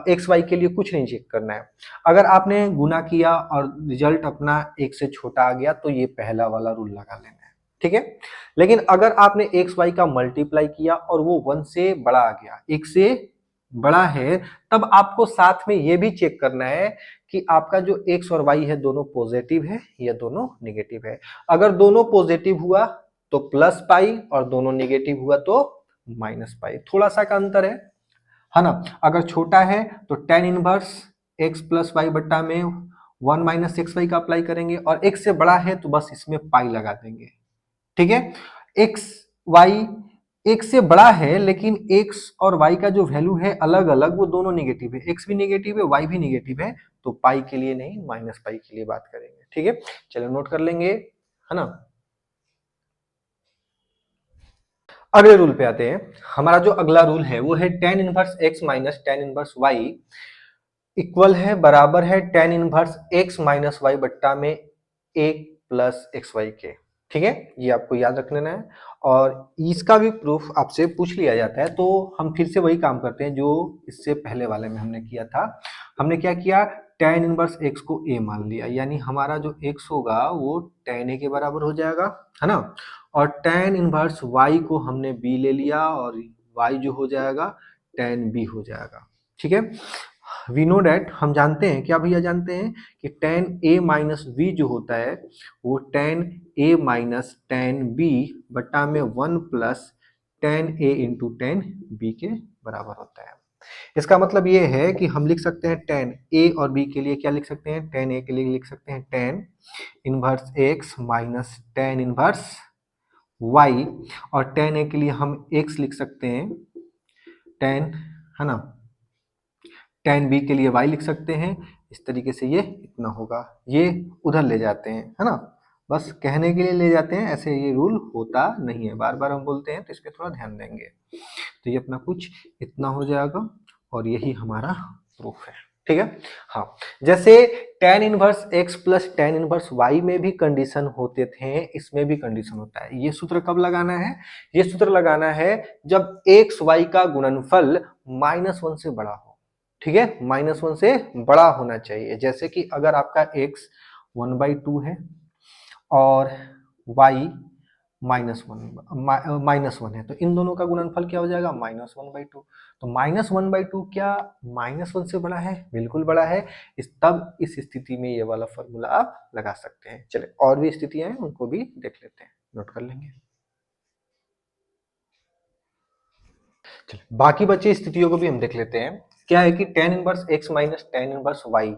एक्स वाई के लिए कुछ नहीं चेक करना है। अगर आपने गुना किया और रिजल्ट अपना 1 से छोटा आ गया तो ये पहला वाला रूल लगा लेना है, ठीक है। लेकिन अगर आपने एक्स वाई का मल्टीप्लाई किया और वो 1 से बड़ा आ गया, 1 से बड़ा है, तब आपको साथ में ये भी चेक करना है कि आपका जो एक्स और वाई है दोनों पॉजिटिव है या दोनों निगेटिव है। अगर दोनों पॉजिटिव हुआ तो प्लस पाई और दोनों निगेटिव हुआ तो माइनस पाई, थोड़ा सा का अंतर है ना। अगर छोटा है तो tan inverse x plus y बट्टा में 1 माइनस एक्स वाई का अप्लाई करेंगे, और एक्स से बड़ा है तो बस इसमें पाई लगा देंगे, ठीक है। एक्स वाई एक्स से बड़ा है लेकिन एक्स और वाई का जो वैल्यू है अलग अलग, वो दोनों निगेटिव है, एक्स भी निगेटिव है वाई भी निगेटिव है, तो पाई के लिए नहीं माइनस पाई के लिए बात करेंगे, ठीक है। चलो नोट कर लेंगे, है ना। अगले रूल पे आते हैं। हमारा जो अगला रूल है वो है tan inverse x minus tan inverse y equal है, बराबर है tan inverse x minus y बट्टा में एक प्लस एक्स वाई के, ठीक है। ये आपको याद रख लेना है, और इसका भी प्रूफ आपसे पूछ लिया जाता है, तो हम फिर से वही काम करते हैं जो इससे पहले वाले में हमने किया था। हमने क्या किया, टेन इनवर्स एक्स को ए मान लिया, यानी हमारा जो एक्स होगा वो टेन ए के बराबर हो जाएगा, है ना। और टेन इनवर्स वाई को हमने बी ले लिया, और वाई जो हो जाएगा टेन बी हो जाएगा, ठीक है। वी नो डैट, हम जानते हैं, क्या भैया जानते हैं कि टेन ए माइनस बी जो होता है वो टेन ए माइनस टेन बी बटा में 1 प्लस टेन ए इंटू टेन बी के बराबर होता है। इसका मतलब ये है कि हम लिख सकते हैं टेन ए और बी के लिए क्या लिख सकते हैं, टेन ए के लिए लिख सकते हैं tan inverse x minus tan inverse y, और टेन ए के लिए हम एक्स लिख सकते हैं टेन, है ना, टेन बी के लिए वाई लिख सकते हैं। इस तरीके से ये इतना होगा, ये उधर ले जाते हैं, है ना, बस कहने के लिए ले जाते हैं, ऐसे ये रूल होता नहीं है, बार बार हम बोलते हैं तो इस पर थोड़ा ध्यान देंगे। तो ये अपना कुछ इतना हो जाएगा, और यही हमारा प्रूफ है, ठीक है। हाँ, जैसे tan inverse x plus tan inverse y में भी कंडीशन होते थे, इसमें भी कंडीशन होता है। ये सूत्र कब लगाना है, ये सूत्र लगाना है जब एक्स वाई का गुणनफल -1 से बड़ा हो, ठीक है, -1 से बड़ा होना चाहिए। जैसे कि अगर आपका x 1/2 है और y -1 है, तो इन दोनों का गुणनफल क्या हो जाएगा, -1/2। तो -1/2 क्या -1 से बड़ा है, बिल्कुल बड़ा है। तब इस स्थिति में ये वाला फॉर्मूला आप लगा सकते हैं। चलिए और भी स्थितियां हैं उनको भी देख लेते हैं, नोट कर लेंगे। चलिए बाकी बची स्थितियों को भी हम देख लेते हैं। क्या है कि tan inverse x minus tan inverse y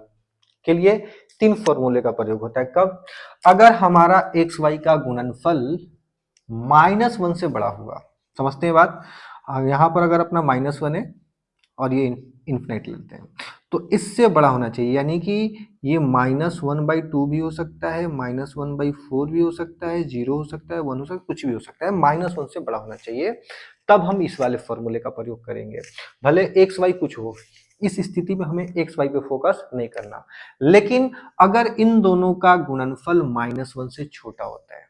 के लिए 3 फॉर्मूले का प्रयोग होता है। कब, अगर हमारा एक्स वाई का गुणनफल -1 से बड़ा हुआ, समझते हैं बात। यहां पर अगर अपना -1 है और ये इन्फिनिट लेते हैं, तो इससे बड़ा होना चाहिए, यानी कि ये -1/2 भी हो सकता है, -1/4 भी हो सकता है, 0 हो सकता है, 1 हो सकता है, कुछ भी हो सकता है, -1 से बड़ा होना चाहिए, तब हम इस वाले फॉर्मूले का प्रयोग करेंगे। भले एक्स वाई कुछ हो, इस स्थिति में हमें एक्स वाई पे फोकस नहीं करना। लेकिन अगर इन दोनों का गुणनफल -1 से छोटा होता है,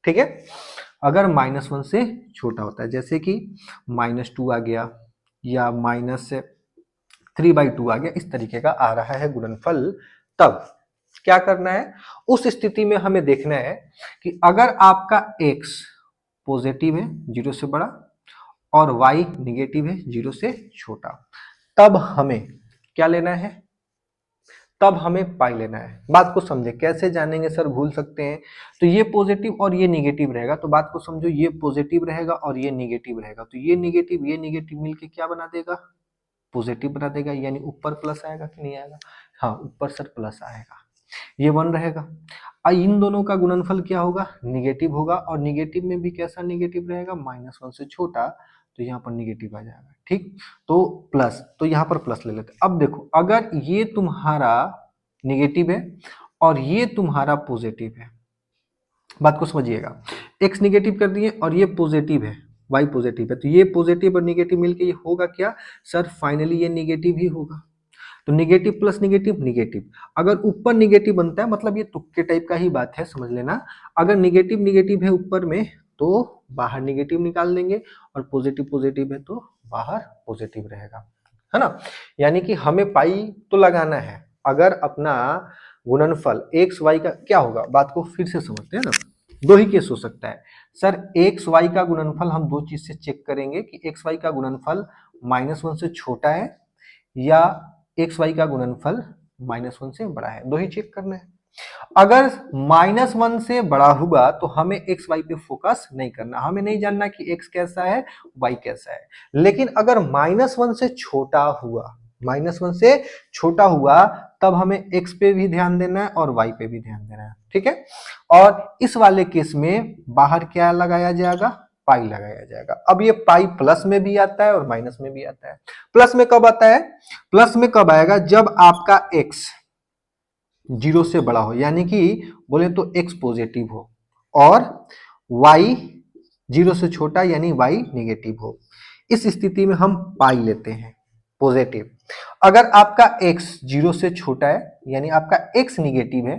ठीक है, अगर -1 से छोटा होता है, जैसे कि -2 आ गया या -3/2 आ गया, इस तरीके का आ रहा है गुणनफल, तब क्या करना है, उस स्थिति में हमें देखना है कि अगर आपका x पॉजिटिव है 0 से बड़ा और y निगेटिव है 0 से छोटा, तब हमें क्या लेना है, तब हमें पाई लेना है। बात को समझे, कैसे जानेंगे सर, भूल सकते हैं। तो ये पॉजिटिव और ये निगेटिव रहेगा, तो बात को समझो, ये पॉजिटिव रहेगा और ये निगेटिव रहेगा, तो ये निगेटिव मिलके क्या बना देगा, पॉजिटिव बना देगा, यानी ऊपर प्लस आएगा कि नहीं आएगा, हाँ ऊपर सर प्लस आएगा, ये 1 रहेगा। इन दोनों का गुणनफल क्या होगा, निगेटिव होगा, और निगेटिव में भी कैसा निगेटिव रहेगा, -1 से छोटा, तो यहाँ पर निगेटिव आ जाएगा, ठीक। तो प्लस, तो यहाँ पर प्लस ले लेते हैं। अब देखो, अगर ये तुम्हारा निगेटिव है और ये तुम्हारा पॉजिटिव है, बात को समझिएगा, x निगेटिव कर दिए और ये पॉजिटिव है, y पॉजिटिव है, तो ये पॉजिटिव और निगेटिव मिलके ये होगा क्या सर, फाइनली ये निगेटिव ही होगा। तो निगेटिव प्लस निगेटिव निगेटिव, अगर ऊपर निगेटिव बनता है, मतलब ये तुक्के टाइप का ही बात है, समझ लेना। अगर निगेटिव निगेटिव है ऊपर में तो बाहर निगेटिव निकाल देंगे, और पॉजिटिव पॉजिटिव है तो बाहर पॉजिटिव रहेगा, है ना। यानी कि हमें पाई तो लगाना है। अगर अपना गुणनफल एक्स वाई का क्या होगा, बात को फिर से समझते हैं ना। दो ही केस हो सकता है सर, एक्स वाई का गुणनफल हम दो चीज से चेक करेंगे कि एक्स वाई का गुणनफल -1 से छोटा है या एक्स वाई का गुणनफल -1 से बड़ा है, दो ही चेक करना है। अगर -1 से बड़ा हुआ तो हमें एक्स वाई पे फोकस नहीं करना, हमें नहीं जानना कि एक्स कैसा है वाई कैसा है। लेकिन अगर -1 से छोटा हुआ, -1 से छोटा हुआ, तब हमें एक्स पे भी ध्यान देना है और वाई पे भी ध्यान देना है, ठीक है। और इस वाले केस में बाहर क्या लगाया जाएगा, पाई लगाया जाएगा। अब ये पाई प्लस में भी आता है और माइनस में भी आता है। प्लस में कब आता है, प्लस में कब आएगा, जब आपका एक्स 0 से बड़ा हो, यानी कि बोले तो x पॉजिटिव हो और y 0 से छोटा यानी y नेगेटिव हो। इस स्थिति में हम पाई लेते हैं पॉजिटिव। अगर आपका x 0 से छोटा है यानी आपका x निगेटिव है,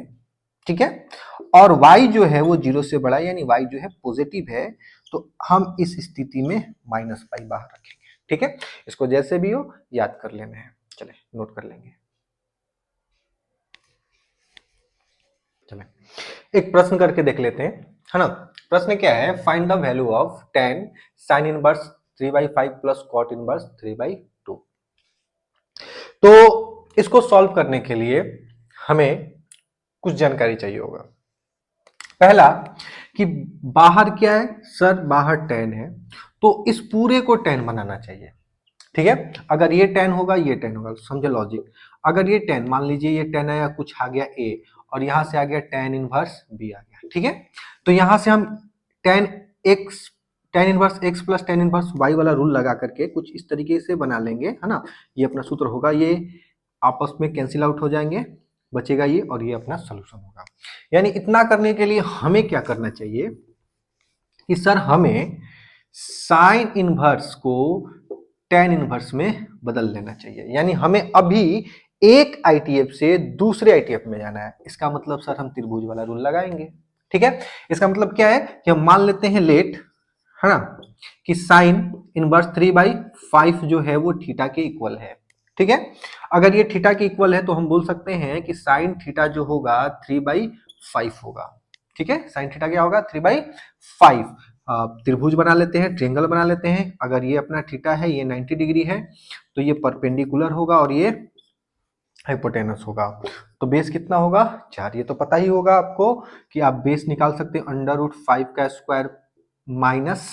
ठीक है, और y जो है वो 0 से बड़ा है यानी y जो है पॉजिटिव है, तो हम इस स्थिति में माइनस पाई बाहर रखेंगे, ठीक है। इसको जैसे भी हो याद कर लेना है, चले नोट कर लेंगे। चले एक प्रश्न करके देख लेते हैं, है ना। प्रश्न क्या है, find the value of tan sin inverse 3/5 plus cot inverse 3/2। तो इसको सॉल्व करने के लिए हमें कुछ जानकारी चाहिए होगा। पहला कि बाहर क्या है सर, बाहर tan है, तो इस पूरे को tan बनाना चाहिए, ठीक है। अगर ये tan होगा ये tan होगा, समझे लॉजिक। अगर ये tan, मान लीजिए ये tan आया, कुछ आ गया a और यहां से आ गया tan इनवर्स b आ गया, ठीक है। तो यहां से हम tan x, tan inverse x plus tan inverse y वाला रूल लगा करके कुछ इस तरीके से बना लेंगे, है ना। ये अपना सूत्र होगा, ये आपस में कैंसिल आउट हो जाएंगे, बचेगा ये, और ये अपना सोल्यूशन होगा। यानी इतना करने के लिए हमें क्या करना चाहिए कि सर हमें साइन इनवर्स को tan इनवर्स में बदल लेना चाहिए। यानी हमें अभी एक आईटीएफ से दूसरे आईटीएफ में जाना है। इसका मतलब सर हम त्रिभुज वाला रूल लगाएंगे, ठीक है। इसका मतलब क्या है कि हम मान लेते हैं लेट, है ना, कि साइन इनवर्स 3/5 जो है वो थीटा के इक्वल है, ठीक है। अगर ये थीटा के इक्वल है तो हम बोल सकते हैं कि साइन थीटा जो होगा 3/5 होगा, ठीक है। साइन थीटा क्या होगा, 3/5। त्रिभुज बना लेते हैं, ट्रिएंगल बना लेते हैं। अगर ये अपना थीटा है, ये 90 डिग्री है, तो ये परपेंडिकुलर होगा और ये हाइपोटेनस होगा। तो बेस कितना होगा, 4। ये तो पता ही होगा आपको कि आप बेस निकाल सकते हैं √5 का स्क्वायर माइनस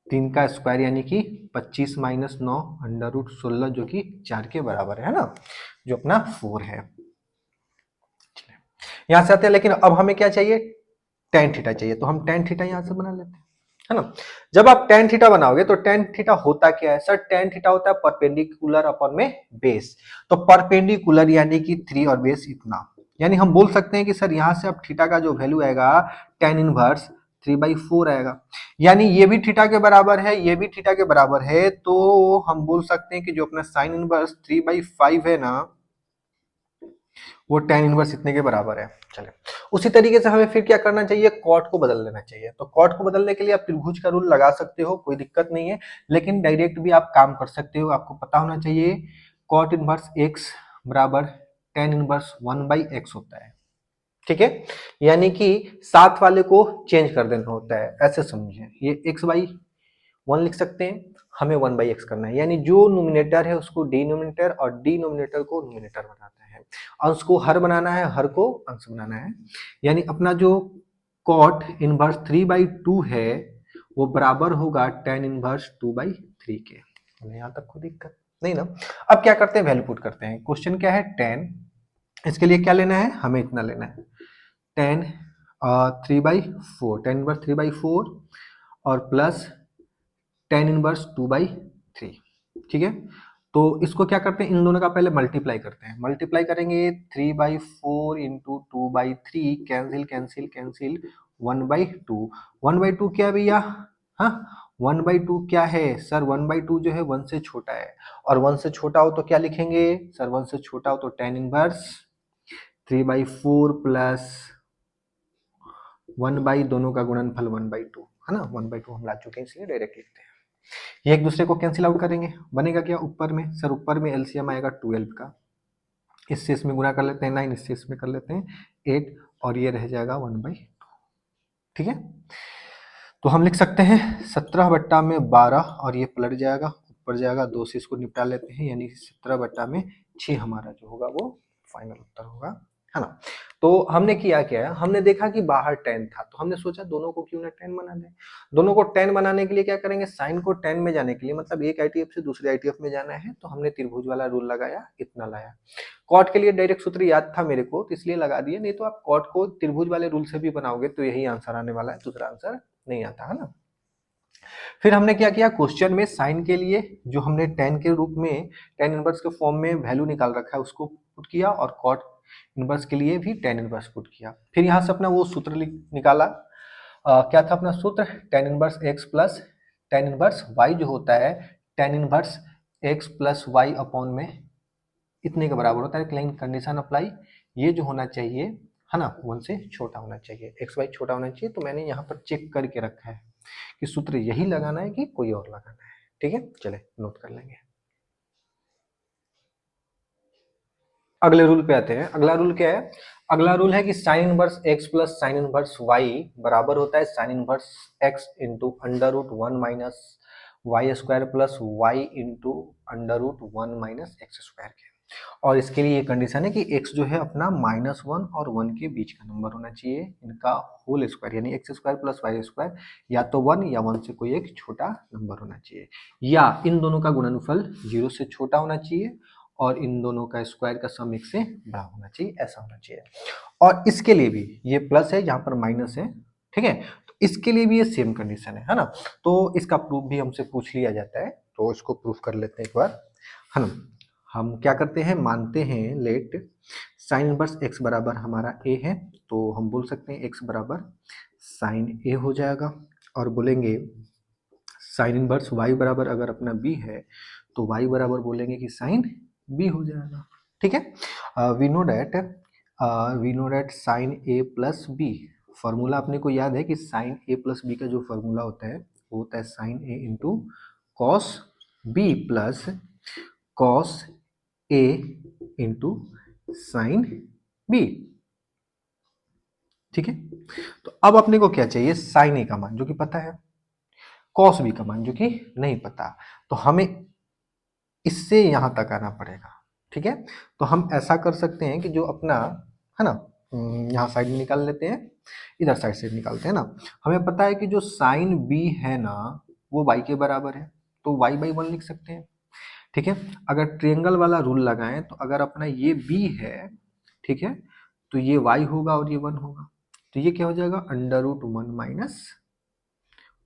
3 का स्क्वायर, यानी कि 25 माइनस 9 √16 जो कि 4 के बराबर है ना, जो अपना 4 है। यहां से आते हैं, लेकिन अब हमें क्या चाहिए, tan थीटा चाहिए, तो हम tan थीटा यहां से बना लेते हैं, है ना। जब आप tan थीटा बनाओगे तो tan थीटा होता क्या है सर, tan थीटा होता है परपेंडिकुलर अपॉन में बेस। तो परपेंडिकुलर यानी कि 3 और बेस इतना, यानी हम बोल सकते हैं कि सर यहां से अब थीटा का जो वैल्यू आएगा tan इनवर्स 3/4 आएगा। यानी ये भी थीटा के बराबर है, ये भी थीटा के बराबर है, तो हम बोल सकते हैं कि जो अपना साइन इनवर्स 3/5 है ना, वो tan इनवर्स इतने के बराबर है। चले उसी तरीके से हमें फिर क्या करना चाहिए, कॉट को बदल लेना चाहिए। तो कॉट को बदलने के लिए आप त्रिभुज का रूल लगा सकते हो, कोई दिक्कत नहीं है, लेकिन डायरेक्ट भी आप काम कर सकते हो। आपको पता होना चाहिए कॉट इनवर्स x बराबर tan इनवर्स 1/x होता है, ठीक है। यानी कि साथ वाले को चेंज कर देना होता है, ऐसे समझिए। ये x/1 लिख सकते हैं, हमें 1/x करना है। यानी जो नोमिनेटर है उसको डिनोमिनेटर और डिनोमिनेटर को नोमिनेटर बनाना है। अंश को हर बनाना है, हर को अंश बनाना है। यानी अपना जो cot इनवर्स 3/2 है वो बराबर होगा tan इनवर्स 2/3 के। यहाँ तक कोई दिक्कत नहीं ना। अब क्या करते हैं, वैल्यू पुट करते हैं। क्वेश्चन क्या है, tan, इसके लिए क्या लेना है, हमें इतना लेना है tan 3/4, tan इनवर्स 3/4 और प्लस tan इनवर्स 2/3, ठीक है। तो इसको क्या करते हैं, इन दोनों का पहले मल्टीप्लाई करते हैं। मल्टीप्लाई करेंगे 3/4 इंटू 2/3, कैंसिल कैंसिल कैंसिल, 1/2। 1/2 क्या है भैया, हाँ 1/2 क्या है सर, 1/2 जो है 1 से छोटा है, और 1 से छोटा हो तो क्या लिखेंगे सर, 1 से छोटा हो तो tan इनवर्स 3/4 प्लस 1/, दोनों का गुणनफल 1/2 है ना, 1/2 हम ला चुके हैं इसलिए डायरेक्ट लिखते हैं। ये एक दूसरे को कैंसिल आउट करेंगे, बनेगा क्या ऊपर में, सर ऊपर में एलसीएम आएगा 12 का, इससे इसमें गुना कर लेते हैं 9, इससे इसमें कर लेते हैं 8 और ये रह जाएगा 1/2। ठीक है, तो हम लिख सकते हैं 17/12 और ये पलट जाएगा ऊपर जाएगा 2 से इसको निपटा लेते हैं, यानी 17/6 हमारा जो होगा वो फाइनल उत्तर होगा, है ना। तो हमने किया क्या है, हमने देखा कि बाहर 10 था तो हमने सोचा दोनों को क्यों ना 10 बना दें। दोनों को 10 बनाने के लिए क्या करेंगे, साइन को 10 में जाने के लिए मतलब एक आईटीएफ से दूसरे आईटीएफ में जाना है तो हमने त्रिभुज वाला रूल लगाया, इतना लाया। कॉट के लिए डायरेक्ट सूत्र याद था मेरे को तो इसलिए लगा दिया, नहीं तो आप कॉट को त्रिभुज वाले रूल से भी बनाओगे तो यही आंसर आने वाला है, दूसरा आंसर नहीं आता है ना। फिर हमने क्या किया, क्वेश्चन में साइन के लिए जो हमने tan के रूप में tan इनवर्स के फॉर्म में वैल्यू निकाल रखा है उसको पुट किया और cot इनवर्स के लिए भी tan इनवर्स पुट किया। फिर यहाँ से अपना वो सूत्र निकाला, क्या था अपना सूत्र, tan inverse x plus tan inverse y जो होता है tan inverse x plus y upon में इतने के बराबर होता है। क्लाइन कंडीशन अप्लाई, ये जो होना चाहिए है ना 1 से छोटा होना चाहिए, एक्स वाई छोटा होना चाहिए। तो मैंने यहाँ पर चेक करके रखा है कि सूत्र यही लगाना है कि कोई और लगाना है। ठीक है, चले नोट कर लेंगे। अगले रूल पे आते हैं। अगला रूल क्या है, अगला रूल है कि sine inverse x plus sine inverse y बराबर होता है sine inverse x into under root 1 minus y square plus y into under root 1 minus x square के। और इसके लिए ये कंडीशन है कि x जो है अपना -1 और 1 के बीच का नंबर होना चाहिए, इनका होल स्क्वायर यानी x square plus y square या तो 1 या 1 से कोई एक छोटा नंबर होना चाहिए, या इन दोनों का गुणनफल 0 से छोटा होना चाहिए और इन दोनों का स्क्वायर का सम 1 से बड़ा होना चाहिए, ऐसा होना चाहिए। और इसके लिए भी ये प्लस है, यहाँ पर माइनस है। ठीक है, तो इसके लिए भी ये सेम कंडीशन है ना। तो इसका प्रूफ भी हमसे पूछ लिया जाता है, तो इसको प्रूफ कर लेते हैं एक बार, है ना। हम क्या करते हैं, मानते हैं लेट साइन इनवर्स x बराबर हमारा a है, तो हम बोल सकते हैं x बराबर साइन a हो जाएगा। और बोलेंगे साइन इनवर्स y बराबर अगर अपना b है तो y बराबर बोलेंगे कि साइन b हो जाएगा। ठीक है, we know that sine a plus b, formula अपने को याद है कि साइन a प्लस बी का जो फॉर्मूला होता है वो होता है sine a into cos b plus cos a into sine b। ठीक है, तो अब अपने को क्या चाहिए, साइन a का मान जो कि पता है, कॉस बी का मान जो कि नहीं पता, तो हमें इससे यहां तक आना पड़ेगा। ठीक है, तो हम ऐसा कर सकते हैं कि जो अपना है ना, यहाँ साइड में निकाल लेते हैं, इधर साइड से निकालते हैं ना। हमें पता है कि जो साइन बी है ना वो y के बराबर है, तो y/1 लिख सकते हैं। ठीक है, अगर ट्रायंगल वाला रूल लगाएं तो अगर अपना ये b है, ठीक है, तो ये y होगा और ये 1 होगा, तो ये क्या हो जाएगा √1 माइनस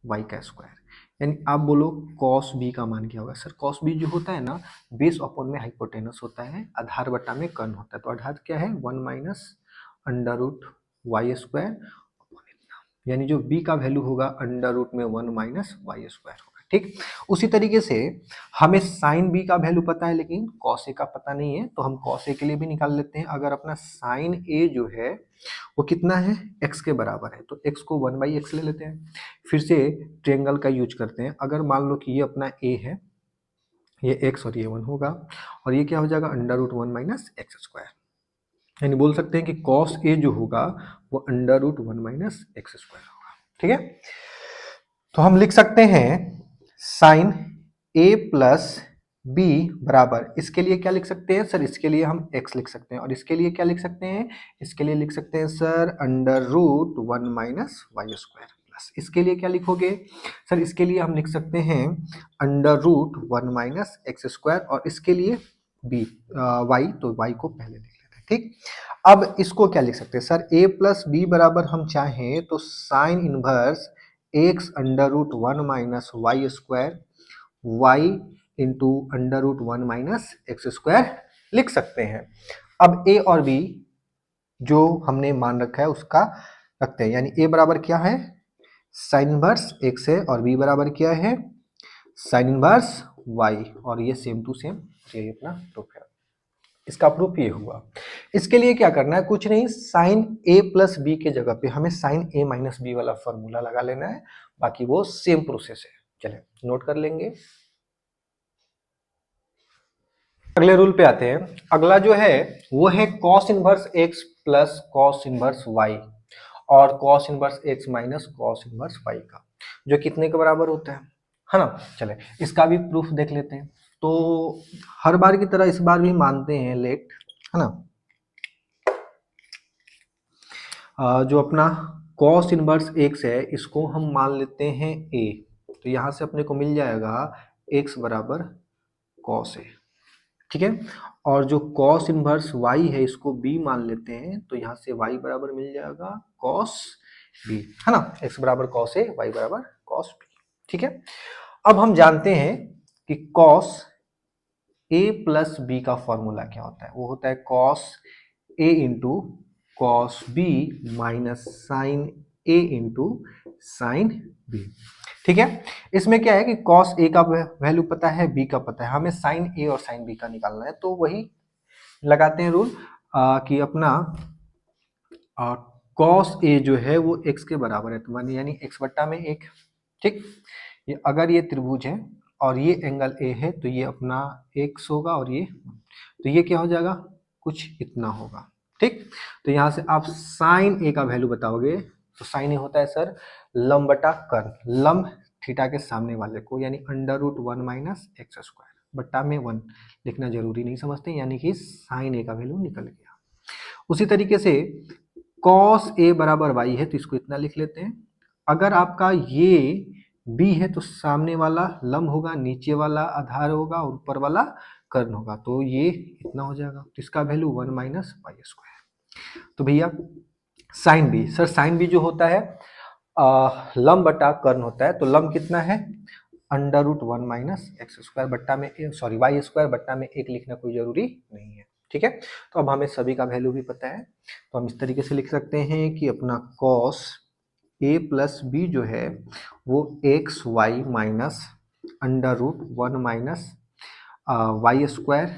y का स्क्वायर। यानी आप बोलो कॉस बी का मान क्या होगा, सर कॉस बी जो होता है ना बेस अपॉन में हाइपोटेनस होता है, आधार बटा में कर्ण होता है, तो आधार क्या है 1 माइनस √y स्क्वायर अपॉन इतना, यानी जो b का वैल्यू होगा √ में 1 माइनस वाई स्क्वायर होगा। ठीक, उसी तरीके से हमें साइन b का वैल्यू पता है लेकिन कॉस a का पता नहीं है, तो हम कॉस a के लिए भी निकाल लेते हैं। अगर अपना साइन a जो है वो कितना है, x के बराबर है, तो x को 1/x ले लेते हैं। फिर से ट्रायंगल का यूज करते हैं, अगर मान लो कि ये अपना a है, ये x और ये 1 होगा, और ये क्या हो जाएगा √1 माइनस एक्स स्क्वायर, यानी बोल सकते हैं कि cos a जो होगा वो √1 माइनस एक्स स्क्वायर होगा। ठीक है, तो हम लिख सकते हैं साइन a प्लस b बराबर, इसके लिए क्या लिख सकते हैं सर, इसके लिए हम x लिख सकते हैं, और इसके लिए क्या लिख सकते हैं, इसके लिए लिख सकते हैं sir √1 minus y square plus, इसके लिए क्या लिखोगे सर, इसके लिए हम लिख सकते हैं √1 माइनस एक्स स्क्वायर, और इसके लिए b y, तो y को पहले लिख लेते हैं। ठीक, अब इसको क्या लिख सकते हैं सर, a प्लस बी बराबर हम चाहें तो sine inverse x √1 minus y square y into √1 minus x square लिख सकते हैं। अब a और b जो हमने मान रखा है उसका रखते हैं, यानी a बराबर क्या है साइन इनवर्स x है, और b बराबर क्या है साइन इनवर्स y, और ये सेम टू सेम यही अपना प्रूफ है। इसका प्रूफ ये हुआ इसके लिए क्या करना है, कुछ नहीं, साइन ए प्लस बी के जगह पे हमें साइन ए माइनस बी वाला फॉर्मूला लगा लेना है, बाकी वो सेम प्रोसेस है। चले नोट कर लेंगे। अगले रूल पे आते हैं। अगला जो है वो है cos inverse x plus cos inverse y और cos inverse x minus cos inverse y का, जो कितने के बराबर होता है ना। चले इसका भी प्रूफ देख लेते हैं। तो हर बार की तरह इस बार भी मानते हैं लेट, है ना। जो अपना कॉस इनवर्स एक्स है इसको हम मान लेते हैं ए, तो यहां से अपने को मिल जाएगा एक्स बराबर कॉस ए, ठीक है। और जो कॉस इनवर्स वाई है इसको बी मान लेते हैं, तो यहां से वाई बराबर मिल जाएगा कॉस बी, है ना। एक्स बराबर कॉस ए, वाई बराबर कॉस बी, ठीक है। अब हम जानते हैं कि कॉस ए प्लस बी का फॉर्मूला क्या होता है, वो होता है cos A into cos B minus sine A into sine B, ठीक है। इसमें क्या है कि कॉस ए का वैल्यू पता है, बी का पता है, हमें साइन ए और साइन बी का निकालना है, तो वही लगाते हैं रूल कि अपना कॉस ए जो है वो एक्स के बराबर है, तो यानी एक्स बट्टा में एक, ठीक। ये अगर ये त्रिभुज है और ये एंगल ए है तो ये अपना एक्स होगा और ये, तो ये क्या हो जाएगा, कुछ इतना होगा, ठीक। तो यहां से आप साइन ए का वैल्यू बताओगे, तो साइन ए होता है सर लंब बटा कर्ण, लंब थीटा के सामने वाले को, यानी under root 1 minus x square बट्टा में 1 लिखना जरूरी नहीं समझते, यानी कि साइन ए का वैल्यू निकल गया। उसी तरीके से कॉस ए बराबर वाई है तो इसको इतना लिख लेते हैं। अगर आपका ये बी है तो सामने वाला लंब होगा, नीचे वाला आधार होगा और ऊपर वाला कर्ण होगा, तो ये इतना हो जाएगा, तो इसका वैल्यू 1 माइनस वाई स्क्वायर। तो भैया sine b, sir sine b जो होता है लंब बटा कर्ण होता है, तो लंब कितना है under root 1 minus x square बट्टा में सॉरी वाई स्क्वायर बट्टा में एक लिखना कोई जरूरी नहीं है, ठीक है। तो अब हमें सभी का वैल्यू भी पता है, तो हम इस तरीके से लिख सकते हैं कि अपना कॉस ए प्लस बी जो है वो x y minus under root 1 minus y square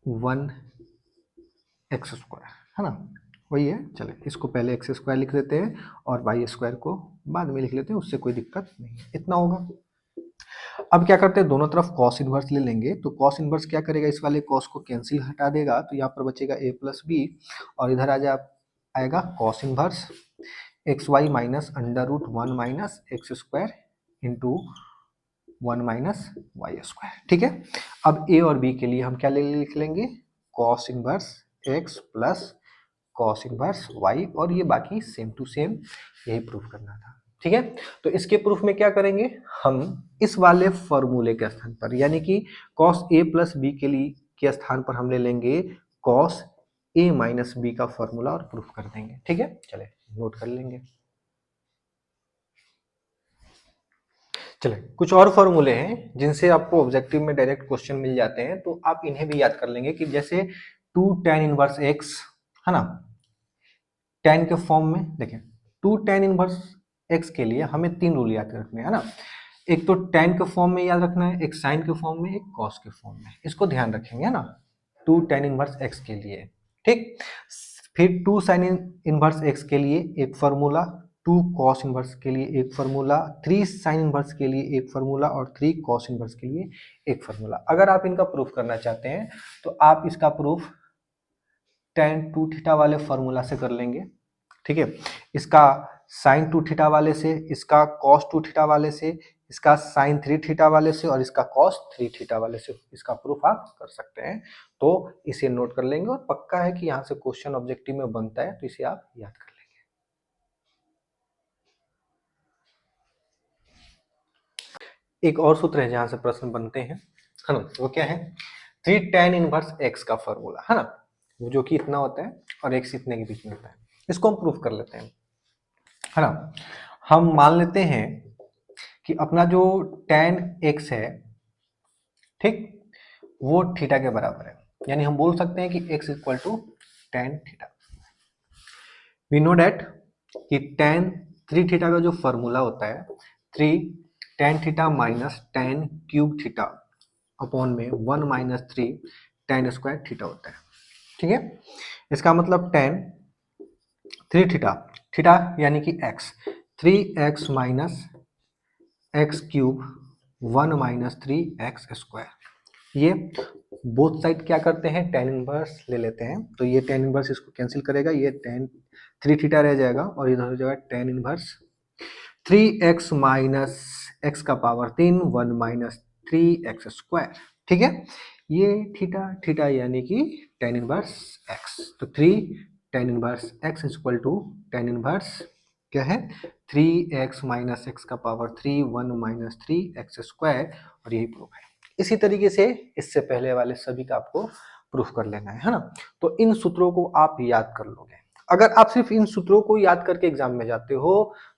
1 x square, है ना, वही है। चले इसको पहले एक्स स्क्वायर लिख देते हैं और वाई स्क्वायर को बाद में लिख लेते हैं, उससे कोई दिक्कत नहीं है, इतना होगा। अब क्या करते हैं, दोनों तरफ कॉस इनवर्स ले लेंगे, तो कॉस इनवर्स क्या करेगा, इस वाले कॉस को कैंसिल हटा देगा, तो यहाँ पर बचेगा ए प्लस बी और इधर आएगा cos inverse x y minus under root 1 minus x square into 1 minus y square, ठीक है। अब ए और बी के लिए हम क्या लिख लेंगे, cos inverse x plus cos inverse y, और ये बाकी सेम टू सेम यही प्रूफ करना था, ठीक है। तो इसके प्रूफ में क्या करेंगे, हम इस वाले फॉर्मूले के स्थान पर, यानी कि कॉस ए प्लस बी के लिए के स्थान पर हम ले लेंगे कॉस ए माइनस बी का फॉर्मूला और प्रूफ कर देंगे, ठीक है। चले नोट कर लेंगे। चले कुछ और फॉर्मूले हैं जिनसे आपको ऑब्जेक्टिव में डायरेक्ट क्वेश्चन मिल जाते हैं, तो आप इन्हें भी याद कर लेंगे, कि जैसे 2 tan इनवर्स एक्स, है ना, tan के फॉर्म में देखें, 2 tan इनवर्स एक्स के लिए हमें 3 रूल याद रखने हैं ना। एक तो tan के फॉर्म में याद रखना है, एक साइन के फॉर्म में, एक कॉस के फॉर्म में, इसको ध्यान रखेंगे, है ना। 2 tan इनवर्स एक्स के लिए, ठीक। फिर 2 साइन इनवर्स एक्स के लिए एक फार्मूला, 2 कॉस इनवर्स के लिए एक फार्मूला, 3 साइन इनवर्स के लिए एक फार्मूला और 3 कॉस इनवर्स के लिए एक फार्मूला। अगर आप इनका प्रूफ करना चाहते हैं तो आप इसका प्रूफ tan 2 थीटा वाले फार्मूला से कर लेंगे, ठीक है। इसका साइन 2 थीटा वाले से, इसका कॉस 2 थीटा वाले से, इसका साइन 3 थीटा वाले से और इसका कॉस 3 थीटा वाले से इसका प्रूफ आप कर सकते हैं। तो इसे नोट कर लेंगे और पक्का है कि यहाँ से क्वेश्चन ऑब्जेक्टिव में बनता है, तो इसे आप याद कर लेंगे। एक और सूत्र है जहां से प्रश्न बनते हैं, है ना, वो क्या है, 3 tan इनवर्स x का फॉर्मूला, है ना, वो जो कि इतना होता है और x इतने के बीच में होता है, इसको हम प्रूफ कर लेते हैं, है ना। हम मान लेते हैं कि अपना जो tan x है, ठीक, वो थीटा के बराबर है, यानी हम बोल सकते हैं कि x equal to tan theta. We know that कि tan 3 थीटा का जो फॉर्मूला होता है 3 tan theta minus tan cube theta upon में 1 माइनस 3 tan स्क्वायर थीटा होता है। ठीक है, इसका मतलब tan 3 थीटा, थीटा यानी कि x, 3x minus x cube 1 minus 3x square. ये बोथ साइड क्या करते हैं, tan इनवर्स ले लेते हैं, तो ये tan इनवर्स इसको कैंसिल करेगा, ये tan 3 थीटा रह जाएगा और इधर हो जाएगा tan inverse 3x minus x का पावर 3 1 माइनस 3x स्क्वायर। ठीक है, ये थीटा थीटा यानी कि tan इनवर्स x, तो 3 tan inverse x equal to tan inverse क्या है 3x माइनस एक्स का पावर 3 1 माइनस 3x स्क्वायर, और यही प्रूफ है। इसी तरीके से इससे पहले वाले सभी का आपको प्रूफ कर लेना है ना। तो इन सूत्रों को आप याद कर लोगे, अगर आप सिर्फ इन सूत्रों को याद करके एग्जाम में जाते हो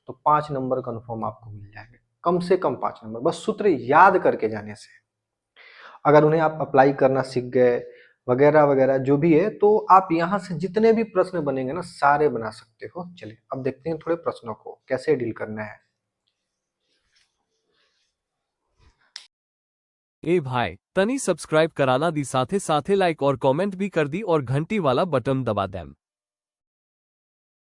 तो 5 नंबर कन्फर्म आपको मिल जाएंगे, कम से कम 5 नंबर, बस सूत्र याद करके जाने से। अगर उन्हें आप अप्लाई करना सीख गए वगैरह वगैरह जो भी है, तो आप यहाँ से जितने भी प्रश्न बनेंगे ना सारे बना सकते हो। चलिए अब देखते हैं थोड़े प्रश्नों को कैसे डील करना है। ए भाई तनी सब्सक्राइब कराना दी, साथे साथे लाइक और कमेंट भी कर दी और घंटी वाला बटन दबा देम।